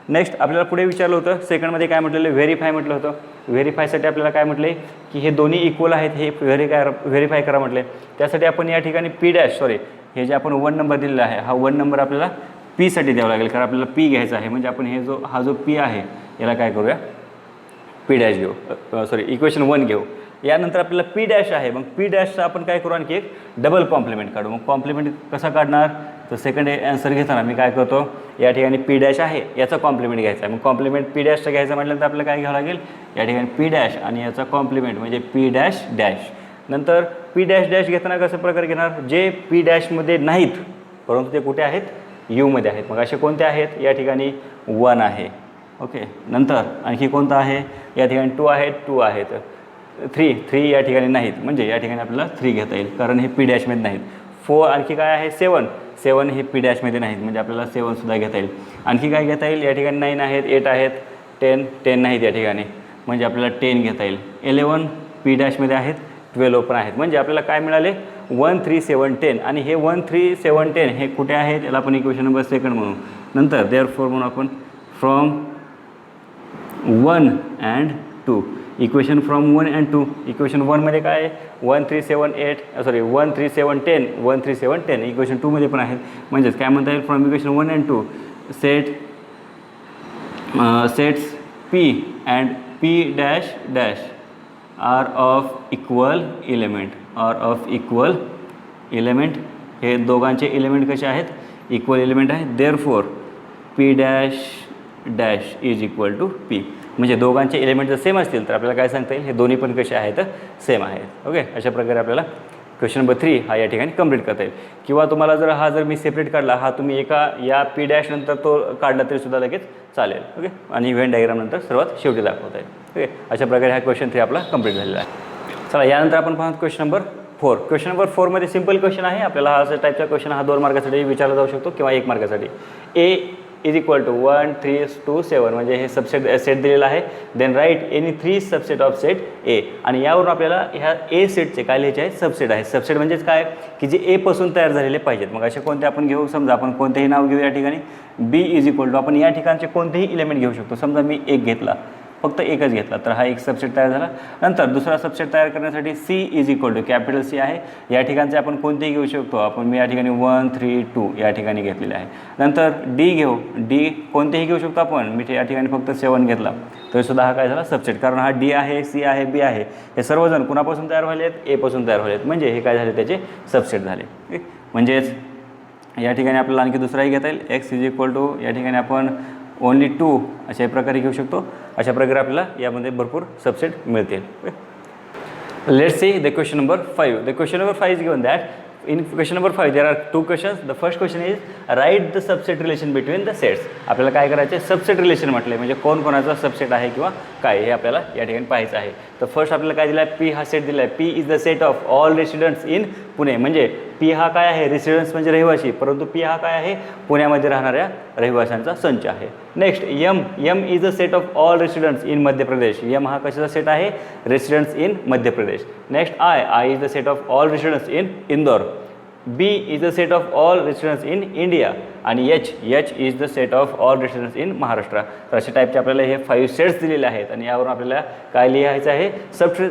नेक्स्ट आपल्याला पुढे विचारलं होतं सेकंडमध्ये काय म्हटलेलं, व्हेरीफाय म्हटलं होतं. व्हेरीफायसाठी आपल्याला काय म्हटले की हे दोन्ही इक्वल आहेत हे व्हेरीफाय करा म्हटले. त्यासाठी आपण या ठिकाणी पी डॅश सॉरी हे जे आपण 1 नंबर दिलेला आहे हा 1 नंबर आपल्याला पीसाठी द्यावा लागेल, कारण आपल्याला पी घ्यायचा आहे. म्हणजे आपण हा जो पी आहे याला काय करूया, पी डॅश घेऊ, सॉरी इक्वेशन 1 घेऊ. यानंतर आपल्याला पी डॅश आहे, मग पी डॅशचा आपण काय करू आणखी एक डबल कॉम्प्लिमेंट काढू. मग कॉम्प्लिमेंट कसा काढणार, तर सेकंड आन्सर घेताना मी काय करतो, या ठिकाणी पी डॅश आहे याचा कॉम्प्लिमेंट घ्यायचा आहे. मग कॉम्प्लिमेंट पी डॅशचा घ्यायचा म्हटल्यानंतर आपल्याला काय घ्यावं लागेल, या ठिकाणी पी डॅश आणि याचा कॉम्प्लिमेंट म्हणजे पी डॅश डॅश. नंतर पी डॅश डॅश घेताना कसं प्रकारे घेणार, जे पी डॅशमध्ये नाहीत परंतु ते कुठे आहेत, यूमध्ये आहेत. मग असे कोणते आहेत, या ठिकाणी 1 आहे. ओके, नंतर आणखी कोणतं आहे, या ठिकाणी 2 आहेत, 2 आहेत. 3 या ठिकाणी नाहीत, म्हणजे या ठिकाणी आपल्याला 3 घेता येईल कारण हे पी डॅशमध्ये नाहीत. 4 आणखी काय आहे, 7 हे पी डॅशमध्ये नाहीत, म्हणजे आपल्याला 7सुद्धा घेता येईल. आणखी काय घेता येईल, या ठिकाणी 9 आहेत, 8 आहेत, 10 नाहीत या ठिकाणी, म्हणजे आपल्याला 10 घेता येईल. 11 पी डॅशमध्ये आहेत, 12 पण आहेत. म्हणजे आपल्याला काय मिळाले, 1 3 7 10. आणि हे 1 3 7 10 हे कुठे आहेत, याला आपण इक्वेशन नंबर सेकंड म्हणू. नंतर देअरफॉर म्हणून आपण from 1 and 2, equation from 1 and 2. Equation 1मध्ये काय आहे, 1 3 7 8 सॉरी 1 3 7 10 1 3 7 10. इक्वेशन 2मध्ये पण आहेत. म्हणजेच काय म्हणता येईल, from equation 1 and 2 sets P and P dash dash are of equal element. हे दोघांचे एलिमेंट कसे आहेत, इक्वल एलिमेंट आहेत. Therefore P dash dash is equal to P. म्हणजे दोघांचे एलिमेंट जर सेम असतील तर आपल्याला काय सांगता येईल, हे दोन्ही पण कसे आहेत, सेम आहेत. ओके, अशा प्रकारे आपल्याला क्वेश्चन नंबर 3 हा या ठिकाणी कंप्लीट करता येईल. किंवा तुम्हाला जर मी सेपरेट काढला, हा तुम्ही एका या पी डॅश नंतर तो काढला तरीसुद्धा लगेच चालेल. ओके, आणि इव्हेंट डायग्राम नंतर सर्वात शेवटी दाखवता येईल. ओके, अशा प्रकारे हा क्वेश्चन 3 आपला कंप्लीट झालेला आहे. चला यानंतर आपण पाहतो क्वेश्चन नंबर 4. क्वेश्चन नंबर 4मध्ये सिंपल क्वेश्चन आहे. आपल्याला हा अशा टाईपचा क्वेश्चन हा 2 मार्कासाठी विचारला जाऊ शकतो किंवा 1 मार्कासाठी. ए इज इक्वल टू 1 3 2 7 म्हणजे हे सबसेट सेट दिलेला आहे. Then write any 3 subset of set A. आणि यावरून आपल्याला ह्या ए सेटचे काय लिहायचे आहेत, सबसेट आहे. सबसेट म्हणजेच काय की जे ए पासून तयार झालेले पाहिजेत. मग असे कोणते आपण घेऊ, समजा आपण कोणतेही नाव घेऊ या ठिकाणी. बी इज इक्वल टू आपण या ठिकाणचे कोणतेही एलिमेंट घेऊ शकतो. समजा मी एक घेतला, फक्त एकच घेतला तर हा एक सबसेट तयार झाला. नंतर दुसरा सबसेट तयार करण्यासाठी C is equal to capital C आहे. या ठिकाणचे आपण कोणतेही घेऊ शकतो. मी या ठिकाणी 1 3 2 या ठिकाणी घेतलेले आहे. नंतर डी घेऊ, डी कोणतेही घेऊ शकतो आपण. मी या ठिकाणी फक्त 7 घेतला तरीसुद्धा हा काय झाला, सबसेट. कारण हा डी आहे, सी आहे, बी आहे, हे सर्वजण कुणापासून तयार व्हायले आहेत, ए पासून तयार व्हायले आहेत. म्हणजे हे काय झाले, त्याचे सबसेट झाले. म्हणजेच या ठिकाणी आपल्याला आणखी दुसराही घेता येईल. एक्स इज इक्वल टू या ठिकाणी आपण ओनली 2 अशा प्रकारे घेऊ शकतो. अशा प्रकारे आपल्याला यामध्ये भरपूर सबसेट मिळतील. Let's see the question number 5. The question number 5 is given that in question number 5 there are 2 questions. The first question is write the subset relation between the sets. आपल्याला काय करायचे, सबसेट रिलेशन म्हटले म्हणजे कोण कोणाचा subset आहे किंवा काय हे आपल्याला या ठिकाणी पाहायचं आहे. तर फर्स्ट आपल्याला काय दिलं आहे, पी हा सेट दिला आहे. P is the set of all residents in Pune. म्हणजे पी हा काय आहे, रेसिडेंट्स म्हणजे रहिवासी, परंतु पी हा काय आहे, पुण्यामध्ये राहणाऱ्या रहिवाशांचा संच आहे. Next M is the set of all residents in Madhya Pradesh. M हा कशाचा सेट आहे, residents in Madhya Pradesh. Next I is the set of all residents in Indore. B is the set of all residents in India. आणि H is the set of all residents in Maharashtra. तर अशा टाईपचे आपल्याला हे 5 sets दिलेले आहेत आणि यावरून आपल्याला काय लिहायचं आहे,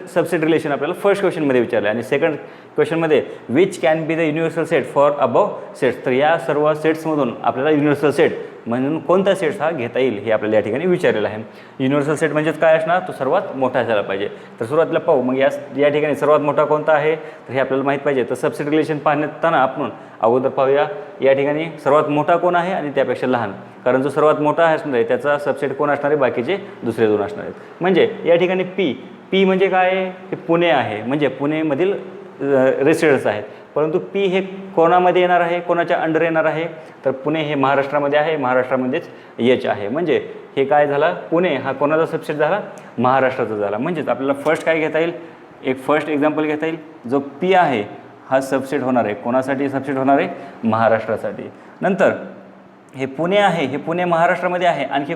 सबसेट रिलेशन आपल्याला फर्स्ट क्वेश्चनमध्ये विचारलं. आणि सेकंड क्वेश्चनमध्ये which can be the universal set for above sets. तर या सर्व सेट्समधून आपल्याला युनिव्हर्सल सेट म्हणून कोणता सेट्स हा घेता येईल हे आपल्याला या ठिकाणी विचारलेलं आहे. युनिव्हर्सल सेट म्हणजेच काय असणार, तो सर्वात मोठा असायला पाहिजे. तर सुरुवातीला पाहू मग या ठिकाणी सर्वात मोठा कोणता आहे तर हे आपल्याला माहीत पाहिजे. तर सबसेट रिलेशन पाहताना आपण अगोदर पाहूया या ठिकाणी सर्वात मोठा कोण आहे आणि त्यापेक्षा लहान. कारण जो सर्वात मोठा असणार आहे त्याचा सबसेट कोण असणार आहे, बाकीचे दुसरे 2 असणार आहेत. म्हणजे या ठिकाणी पी म्हणजे काय आहे, हे पुणे आहे, म्हणजे पुणेमधील रेसिडेंट्स आहेत. परंतु पी हे कोणामध्ये येणार आहे, कोणाच्या अंडर येणार आहे, तर पुणे हे महाराष्ट्रामध्ये आहे, महाराष्ट्रामध्येच एच आहे. म्हणजे हे काय झाला, पुणे हा कोणाचा सबसेट झाला, महाराष्ट्राचा झाला. म्हणजेच आपल्याला फर्स्ट काय घेता येईल, एक फर्स्ट एक्झाम्पल घेता येईल. जो पी आहे हा सबसेट होणार आहे, कोणासाठी सबसेट होणार आहे, महाराष्ट्रासाठी. नंतर हे पुणे आहे, हे पुणे महाराष्ट्रामध्ये आहे. आणखी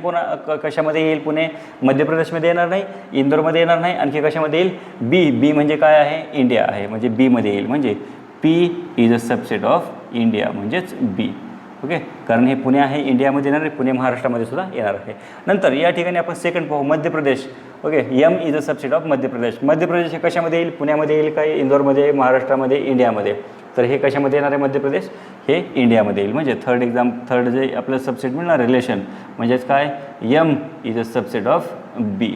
कशामध्ये येईल, पुणे मध्य प्रदेशमध्ये येणार नाही, इंदोरमध्ये येणार नाही. आणखी कशामध्ये येईल, बी म्हणजे काय आहे, इंडिया आहे, म्हणजे बीमध्ये येईल. म्हणजे P is a subset of India म्हणजेच बी. ओके, कारण हे पुणे आहे इंडियामध्ये येणार आहे, पुणे महाराष्ट्रामध्ये सुद्धा येणार आहे. नंतर या ठिकाणी आपण सेकंड पाहू Madhya Pradesh. Okay, M is a subset of Madhya Pradesh. Madhya Pradesh हे कशामध्ये येईल? पुण्यामध्ये येईल काय? इंदोरमध्ये, महाराष्ट्रामध्ये, इंडियामध्ये. तर हे कशामध्ये येणार आहे? मध्य प्रदेश हे इंडियामध्ये येईल. म्हणजे थर्ड जे आपल्याला सबसेट मिळणार रिलेशन म्हणजेच काय? M is a subset of B.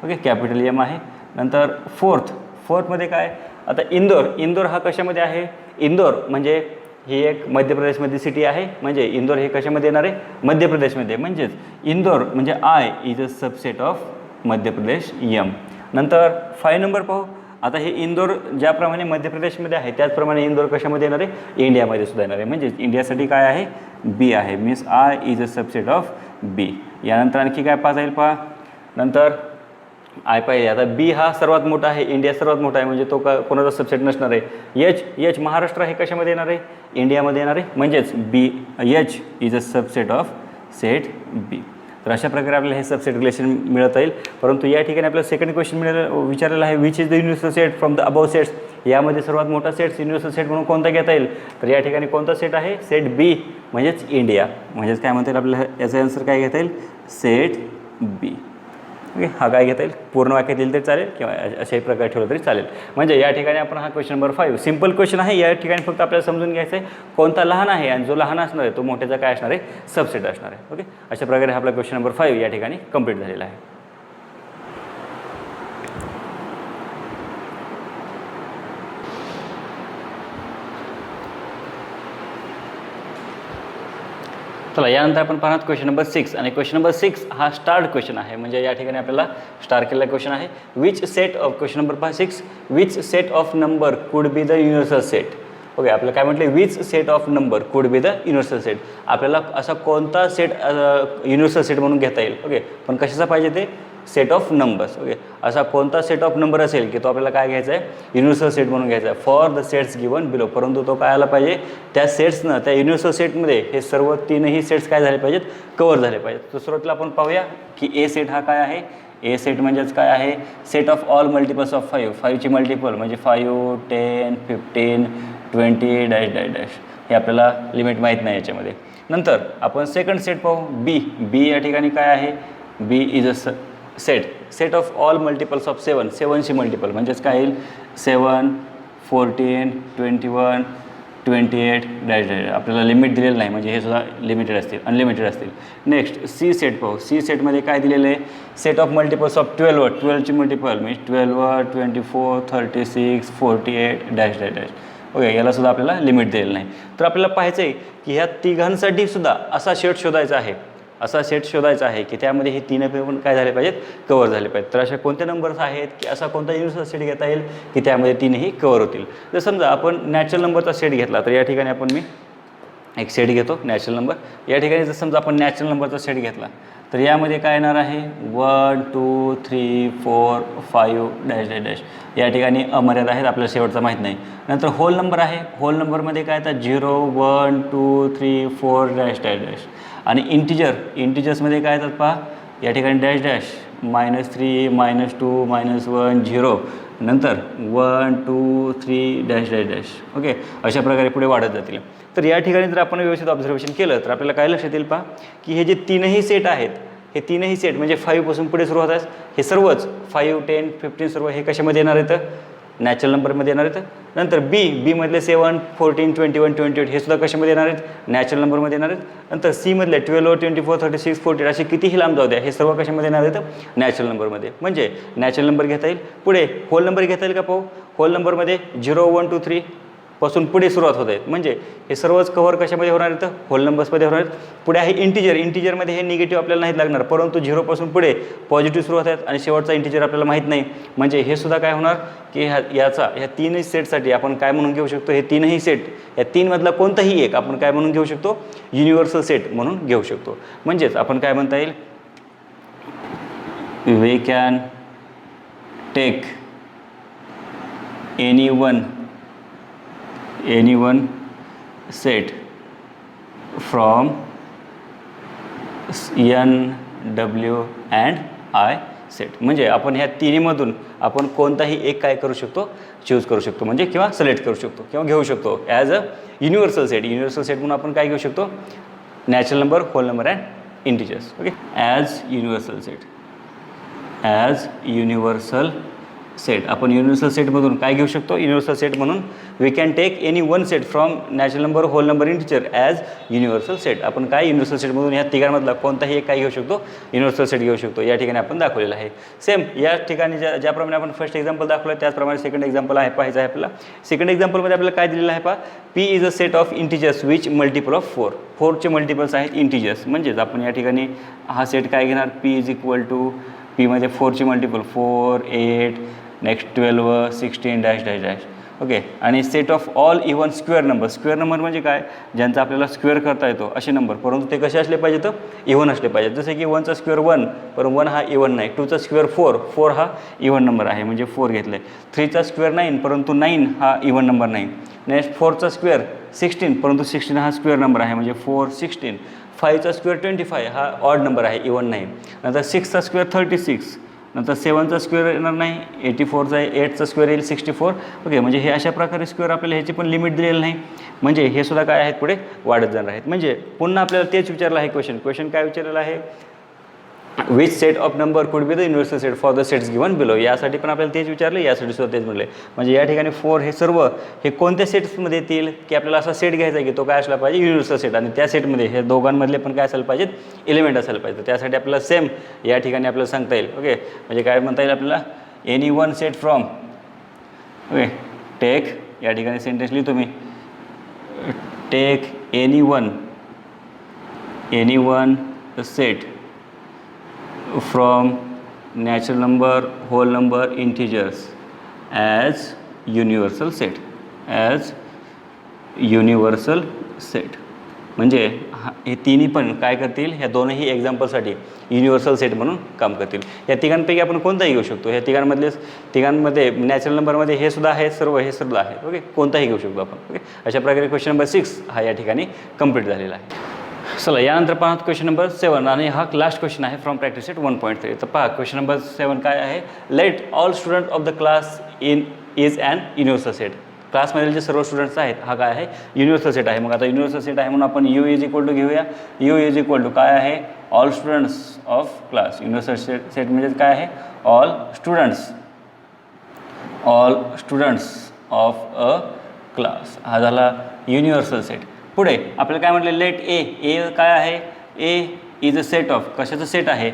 Okay, capital M आहे. नंतर फोर्थमध्ये काय? आता इंदोर हा कशामध्ये आहे? इंदोर म्हणजे ही एक मध्य प्रदेशमधली सिटी आहे, म्हणजे इंदोर हे कशामध्ये येणार आहे? मध्य प्रदेशमध्ये. म्हणजेच इंदोर म्हणजे I is a subset of Madhya Pradesh M. नंतर 5 नंबर पाहू. आता हे इंदोर ज्याप्रमाणे मध्य प्रदेशमध्ये आहे त्याचप्रमाणे इंदोर कशामध्ये येणार आहे? इंडियामध्ये सुद्धा येणार आहे. म्हणजे इंडियासाठी काय आहे? बी आहे. Means I is a subset of B. यानंतर आणखी काय पाहता येईल पहा. नंतर आय पाहिजे. आता बी हा सर्वात मोठा आहे, इंडिया सर्वात मोठा आहे, म्हणजे तो कोणाचा सबसेट नसणार आहे. एच महाराष्ट्र हे कशामध्ये येणार आहे? इंडियामध्ये येणार आहे. म्हणजेच H is a subset of set B. तर अशा प्रकारे आपल्याला हे सबसेट रिलेशन मिळत येईल. परंतु या ठिकाणी आपल्याला सेकंड क्वेश्चन विचारलेला आहे, which is the universal set from the above sets. यामध्ये सर्वात मोठा सेट्स युनिव्हर्सल सेट म्हणून कोणता घेता येईल? तर या ठिकाणी कोणता सेट आहे? सेट बी म्हणजेच इंडिया. म्हणजेच काय म्हणता येईल आपल्याला? याचा आन्सर काय घेता येईल? सेट बी. ओके, हा काय घेता येईल? पूर्ण वाक्य दिलं तरी चालेल किंवा अशाही प्रकारे ठेवलं तरी चालेल. म्हणजे या ठिकाणी आपण हा क्वेश्चन नंबर 5 सिम्पल क्वेश्चन आहे. या ठिकाणी फक्त आपल्याला समजून घ्यायचं आहे कोणता लहान आहे आणि जो लहान असणार आहे तो मोठ्याचा काय असणार आहे? सबसेट असणार आहे. ओके, अशा प्रकारे आपला क्वेश्चन नंबर 5 या ठिकाणी कंप्लीट झालेला आहे. चला, यानंतर आपण पाहणार क्वेश्चन नंबर 6. आणि क्वेश्चन नंबर 6 हा स्टार्ट क्वेश्चन आहे. म्हणजे या ठिकाणी आपल्याला स्टार केलेला क्वेश्चन आहे. Which set of question number 6 which set of number could be the universal set. Okay, आपल्याला काय म्हटलं? Which set of number could be the universal set. आपल्याला असा कोणता सेट युनिव्हर्सल सेट म्हणून घेता येईल. ओके, पण कशाचा पाहिजे ते? Set of numbers. ओके, असा कोणता सेट ऑफ नंबर असेल की तो आपल्याला काय घ्यायचा आहे? युनिव्हर्सल सेट म्हणून घ्यायचा आहे for the sets given below. परंतु तो काय आला पाहिजे? त्या सेट्सनं त्या युनिव्हर्सल सेटमध्ये हे सर्व तीनही सेट्स काय झाले पाहिजेत? कवर झाले पाहिजेत. तर सुरुवातीला आपण पाहूया की ए सेट हा काय आहे? ए सेट म्हणजेच काय आहे? Set of all multiples of 5. 5ची मल्टिपल म्हणजे 5, 10, 15, 20 डॅश डॅश डॅश. हे आपल्याला लिमिट माहीत नाही याच्यामध्ये. नंतर आपण सेकंड सेट पाहू. बी या ठिकाणी काय आहे? B is a set of all multiples of 7. 7ची मल्टिपल म्हणजेच काय येईल? 7, 14, 21, 28 डॅश डॅश. आपल्याला लिमिट दिलेलं नाही, म्हणजे हे सुद्धा लिमिटेड असतील, अनलिमिटेड असतील. नेक्स्ट सी सेट पाहू. सी सेटमध्ये काय दिलेलं आहे? Set of multiples of 12. 12ची मल्टिपल म्हणजे 12, 24, 36, 48 डॅश डॅश डॅश. ओके, याला सुद्धा आपल्याला लिमिट दिलेलं नाही. तर आपल्याला पाहायचं आहे की ह्या तिघांसाठी सुद्धा असा सेट शोधायचा आहे की त्यामध्ये हे तीन पण काय झाले पाहिजेत? कवर झाले पाहिजेत. तर अशा कोणते नंबर्स आहेत की असा कोणता युनिव्हर्सल सेट घेता येईल की त्यामध्ये तीनही कवर होतील? जर समजा आपण नॅचरल नंबरचा सेट घेतला तर या ठिकाणी आपण मी एक सेट घेतो नॅचरल नंबर. या ठिकाणी जर समजा आपण नॅचरल नंबरचा सेट घेतला तर यामध्ये काय येणार आहे? 1, 2, 3, 4, 5 डॅश डॅश डॅश. या ठिकाणी अमर्याद आहेत, आपल्याला शेवटचा माहीत नाही. नंतर होल नंबर आहे. होल नंबरमध्ये काय येतात? 0, 1, 2, 3, 4 डॅश डॅश डॅश. आणि इंटिजर्समध्ये काय येतात पहा? या ठिकाणी डॅश डॅश, -3, -2, -1, 0. नंतर 1, 2, 3 डॅश डॅश डॅश. ओके, अशा प्रकारे पुढे वाढत जातील. तर या ठिकाणी जर आपण व्यवस्थित ऑब्झर्वेशन केलं तर आपल्याला काय लक्षात येईल पहा की हे जे तीनही सेट आहेत, हे तीनही सेट म्हणजे 5 पासून पुढे सुरू होतात, हे सर्वच 5, 10, 15 सर्व हे कशामध्ये येणार आहेत? नॅचरल नंबरमध्ये येणार आहेत. नंतर बी मधले 7, 14, 21, 28 हे सुद्धा कशामध्ये येणार आहेत? नॅचरल नंबरमध्ये येणार आहेत. नंतर सी मधले 12, 24, 36, 48 असे कितीही लांब जाऊ द्या, हे सर्व कशामध्ये येणार आहेत? नॅचरल नंबरमध्ये. म्हणजे नॅचरल नंबर घेता येईल. पुढे होल नंबर घेता येईल का पाहू? होल नंबरमध्ये 0, 1, 2, 3 पासून पुढे सुरुवात होत आहेत. म्हणजे हे सर्वच कव्हर कशामध्ये होणार आहेत? होल नंबर्समध्ये होणार आहेत. पुढे आहे इंटिजरमध्ये हे निगेटिव्ह आपल्याला नाहीत लागणार, परंतु 0 पासून पुढे पॉझिटिव्ह सुरू होत आहेत आणि शेवटचा इंटिजर आपल्याला माहीत नाही. म्हणजे हे सुद्धा काय होणार की ह्या तीनही सेटसाठी आपण काय म्हणून घेऊ शकतो? हे तीनही सेट, या तीनमधला कोणताही एक आपण काय म्हणून घेऊ शकतो? युनिव्हर्सल सेट म्हणून घेऊ शकतो. म्हणजेच आपण काय म्हणता येईल? We can take any one set from N, W and I set. म्हणजे आपण ह्या तिन्हीमधून आपण कोणताही एक काय करू शकतो? चूज करू शकतो, म्हणजे किंवा सिलेक्ट करू शकतो किंवा घेऊ शकतो as a universal set. Universal set म्हणून आपण काय घेऊ शकतो? Natural number, whole number and integers. Okay, as universal set. As universal set आपण युनिव्हर्सल सेटमधून काय घेऊ शकतो? युनिव्हर्सल सेट म्हणून we can take any one set from natural number, whole number, integer as universal set. आपण काय universal सेटमधून ह्या तिघांमधला कोणताही एक काय घेऊ शकतो? युनिव्हर्सल सेट घेऊ शकतो. या ठिकाणी आपण दाखवलेलं आहे. सेम या ठिकाणी ज्याप्रमाणे आपण फर्स्ट एक्झाम्पल दाखवलं त्याचप्रमाणे सेकंड एक्झाम्पल आहे पाहायचं आहे आपल्याला. सेकंड एक्झाम्पलमध्ये आपल्याला काय दिलेलं आहे पहा, P is a set of integers which multiple of 4. 4चे मल्टिपल्स आहेत इंटिजर्स. म्हणजेच आपण या ठिकाणी हा सेट काय घेणार? पी इज इक्वल टू पीमध्ये 4ची multiple 4, 8, next 12, 16 dash dash dash. Okay, आणि set of all even square number. Square number म्हणजे काय? ज्यांचा आपल्याला स्क्वेअर करता येतो असे नंबर, परंतु ते कसे असले पाहिजेत? इव्हन असले पाहिजेत. जसे की 1चा स्क्वेअर 1, पण 1 हा इव्हन नाही. 2चा स्क्वेअर 4, 4 हा इव्हन नंबर आहे म्हणजे 4 घेतले. 3चा स्क्वेअर 9, परंतु 9 हा इव्हन नंबर नाही. नेक्स्ट 4चा स्क्वेअर 16, परंतु 16 हा स्क्वेअर नंबर आहे म्हणजे 4, 16. 5चा स्क्वेअर 25 हा ऑड नंबर आहे, इव्हन नाही. नंतर 6चा स्क्वेअर 36, नंतर 7चा स्क्वेअर येणार नाही, 84चा आहे. 8चा स्क्वेअर येईल 64. ओके, म्हणजे हे अशा प्रकारे स्क्वेअर आपल्याला ह्याची पण लिमिट दिलेलं नाही. म्हणजे हे सुद्धा काय आहेत? पुढे वाढत जाणार आहेत. म्हणजे पुन्हा आपल्याला तेच विचारलं आहे क्वेश्चन काय विचारलेलं आहे? Which set of number could be the universal set for the sets given below. यासाठी पण आपल्याला तेच विचारलं, यासाठी सुद्धा तेच म्हणले. म्हणजे या ठिकाणी 4 हे सर्व हे कोणत्या सेट्समध्ये येतील? की आपल्याला असा सेट घ्यायचा आहे की तो काय असला पाहिजे? Universal set. आणि त्या सेटमध्ये हे दोघांमधले पण काय असायला पाहिजेत? एलिमेंट असायला पाहिजे. त्यासाठी आपल्याला सेम या ठिकाणी आपल्याला सांगता येईल. ओके, म्हणजे काय म्हणता येईल आपल्याला? Any one set from. Okay, take या ठिकाणी सेंटेन्स लिहितो मी. Take any one set from natural number, whole number, integers as universal set. as universal set. म्हणजे हे तिन्ही पण काय करतील? ह्या दोनही एक्झाम्पलसाठी युनिव्हर्सल सेट म्हणून काम करतील. या तिघांपैकी आपण कोणताही घेऊ शकतो. ह्या तिघांमध्ये नॅचरल नंबरमध्ये हे सुद्धा आहे, हे सर्व आहे. ओके, कोणताही घेऊ शकतो आपण. ओके, अशा प्रकारे क्वेश्चन नंबर 6 हा या ठिकाणी कंप्लीट झालेला आहे. चला यानंतर पाहत क्वेश्चन नंबर 7 आणि हा लास्ट क्वेश्चन आहे फ्रॉम प्रॅक्टिस सेट 1.3. तर पहा क्वेश्चन नंबर 7 काय आहे? Let all student of the class is an universal set. क्लासमधील जे सर्व स्टुडंट्स आहेत हा काय आहे? युनिव्हर्सल सेट आहे. मग आता युनिव्हर्सल सेट आहे म्हणून आपण यू इज इक्वल टू घेऊया. यू इज इक्वल टू काय आहे? All students of class. Universal set म्हणजे काय आहे? All students of a class. हा झाला युनिव्हर्सल सेट. पुढे आपल्याला काय म्हटलं? लेट ए काय आहे? A is a set of, कशाचं सेट आहे?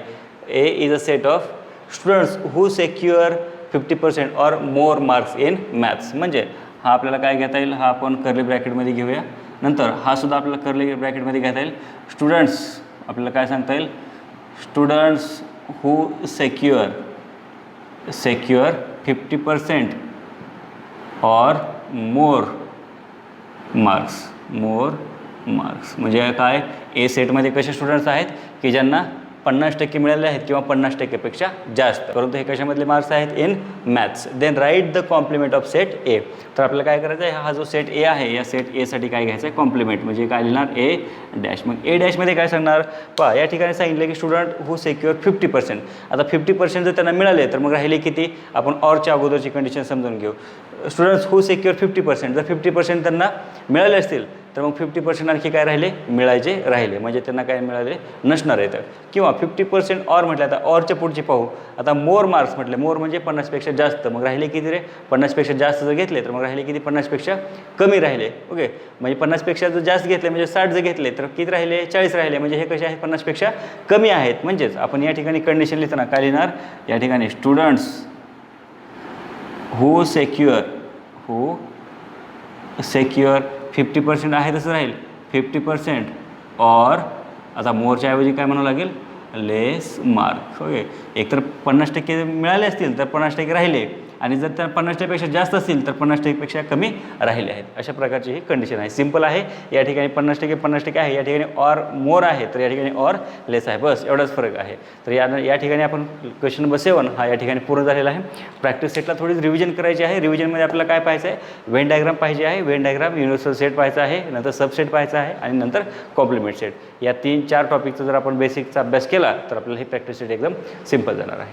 A is a set of students who secure 50% or more marks in maths. म्हणजे हा आपल्याला काय घेता येईल? हा आपण कर्ली ब्रॅकेटमध्ये घेऊया. नंतर हा सुद्धा आपल्याला कर्ली ब्रॅकेटमध्ये घेता येईल. स्टुडंट्स आपल्याला काय सांगता येईल? Students who secure 50% or more marks. म्हणजे काय? ए सेटमध्ये कसे स्टुडंट्स आहेत की ज्यांना 50% मिळाले आहेत किंवा 50%पेक्षा जास्त, परंतु हे कशामधले मार्क्स आहेत? In maths. Then write the complement of set A. तर आपल्याला काय करायचं आहे? हा जो सेट ए आहे या सेट एसाठी काय घ्यायचं आहे? कॉम्प्लिमेंट. म्हणजे काय लिहिणार? A dash. मग ए डॅशमध्ये काय सांगणार? पहा या ठिकाणी सांगितलं की स्टुडंट हू सेक्युअर 50%. आता 50% जर त्यांना मिळाले तर मग राहिले किती? आपण ऑरच्या अगोदरची कंडिशन समजून घेऊ. Students who secure 50%. जर 50% त्यांना मिळाले असतील तर मग 50% आणखी काय राहिले? मिळायचे राहिले. म्हणजे त्यांना काय मिळाले नसणार आहे. तर किंवा 50% ऑर म्हटलं. आता ऑरच्या पुढची पाहू. आता मोर मार्क्स म्हटले. मोर म्हणजे 50पेक्षा जास्त. मग राहिले किती रे? 50पेक्षा जास्त जर घेतले तर मग राहिले किती? 50पेक्षा कमी राहिले. ओके, म्हणजे 50पेक्षा जर जास्त घेतले म्हणजे 60 जर घेतले तर किती राहिले? 40 राहिले. म्हणजे हे कसे आहेत? 50पेक्षा कमी आहेत. म्हणजेच आपण या ठिकाणी कंडिशन लिहिताना काय लिहिणार? या ठिकाणी स्टुडंट्स हू सेक्युअर 50% आहे तसं राहील 50% ऑर. आता मोरच्या ऐवजी काय म्हणावं लागेल? लेस मार्क. ओके, एकतर 50% मिळाले असतील तर 50% राहिले आणि जर त्या 50%पेक्षा जास्त असतील तर 50%पेक्षा कमी राहिले आहेत. अशा प्रकारची ही कंडिशन आहे. सिंपल आहे. या ठिकाणी 50% आहे, या ठिकाणी ऑर मोर आहे, तर या ठिकाणी ऑर लेस आहे. बस एवढाच फरक आहे. तर या ठिकाणी आपण क्वेश्चन नंबर 7 हा या ठिकाणी पूर्ण झालेला आहे. प्रॅक्टिस सेटला थोडीच रिव्हिजन करायची आहे. रिव्हिजनमध्ये आपल्याला काय पाहायचं आहे? व्हेन डायग्राम पाहिजे आहे. व्हेन डायग्राम, युनिव्हर्सल सेट पाहायचा आहे, नंतर सबसेट पाहायचा आहे आणि नंतर कॉम्प्लिमेंट सेट. या 3-4 टॉपिकचा जर आपण बेसिकचा अभ्यास केला तर आपल्याला ही प्रॅक्टिस सेट एकदम सिंपल जाणार आहे.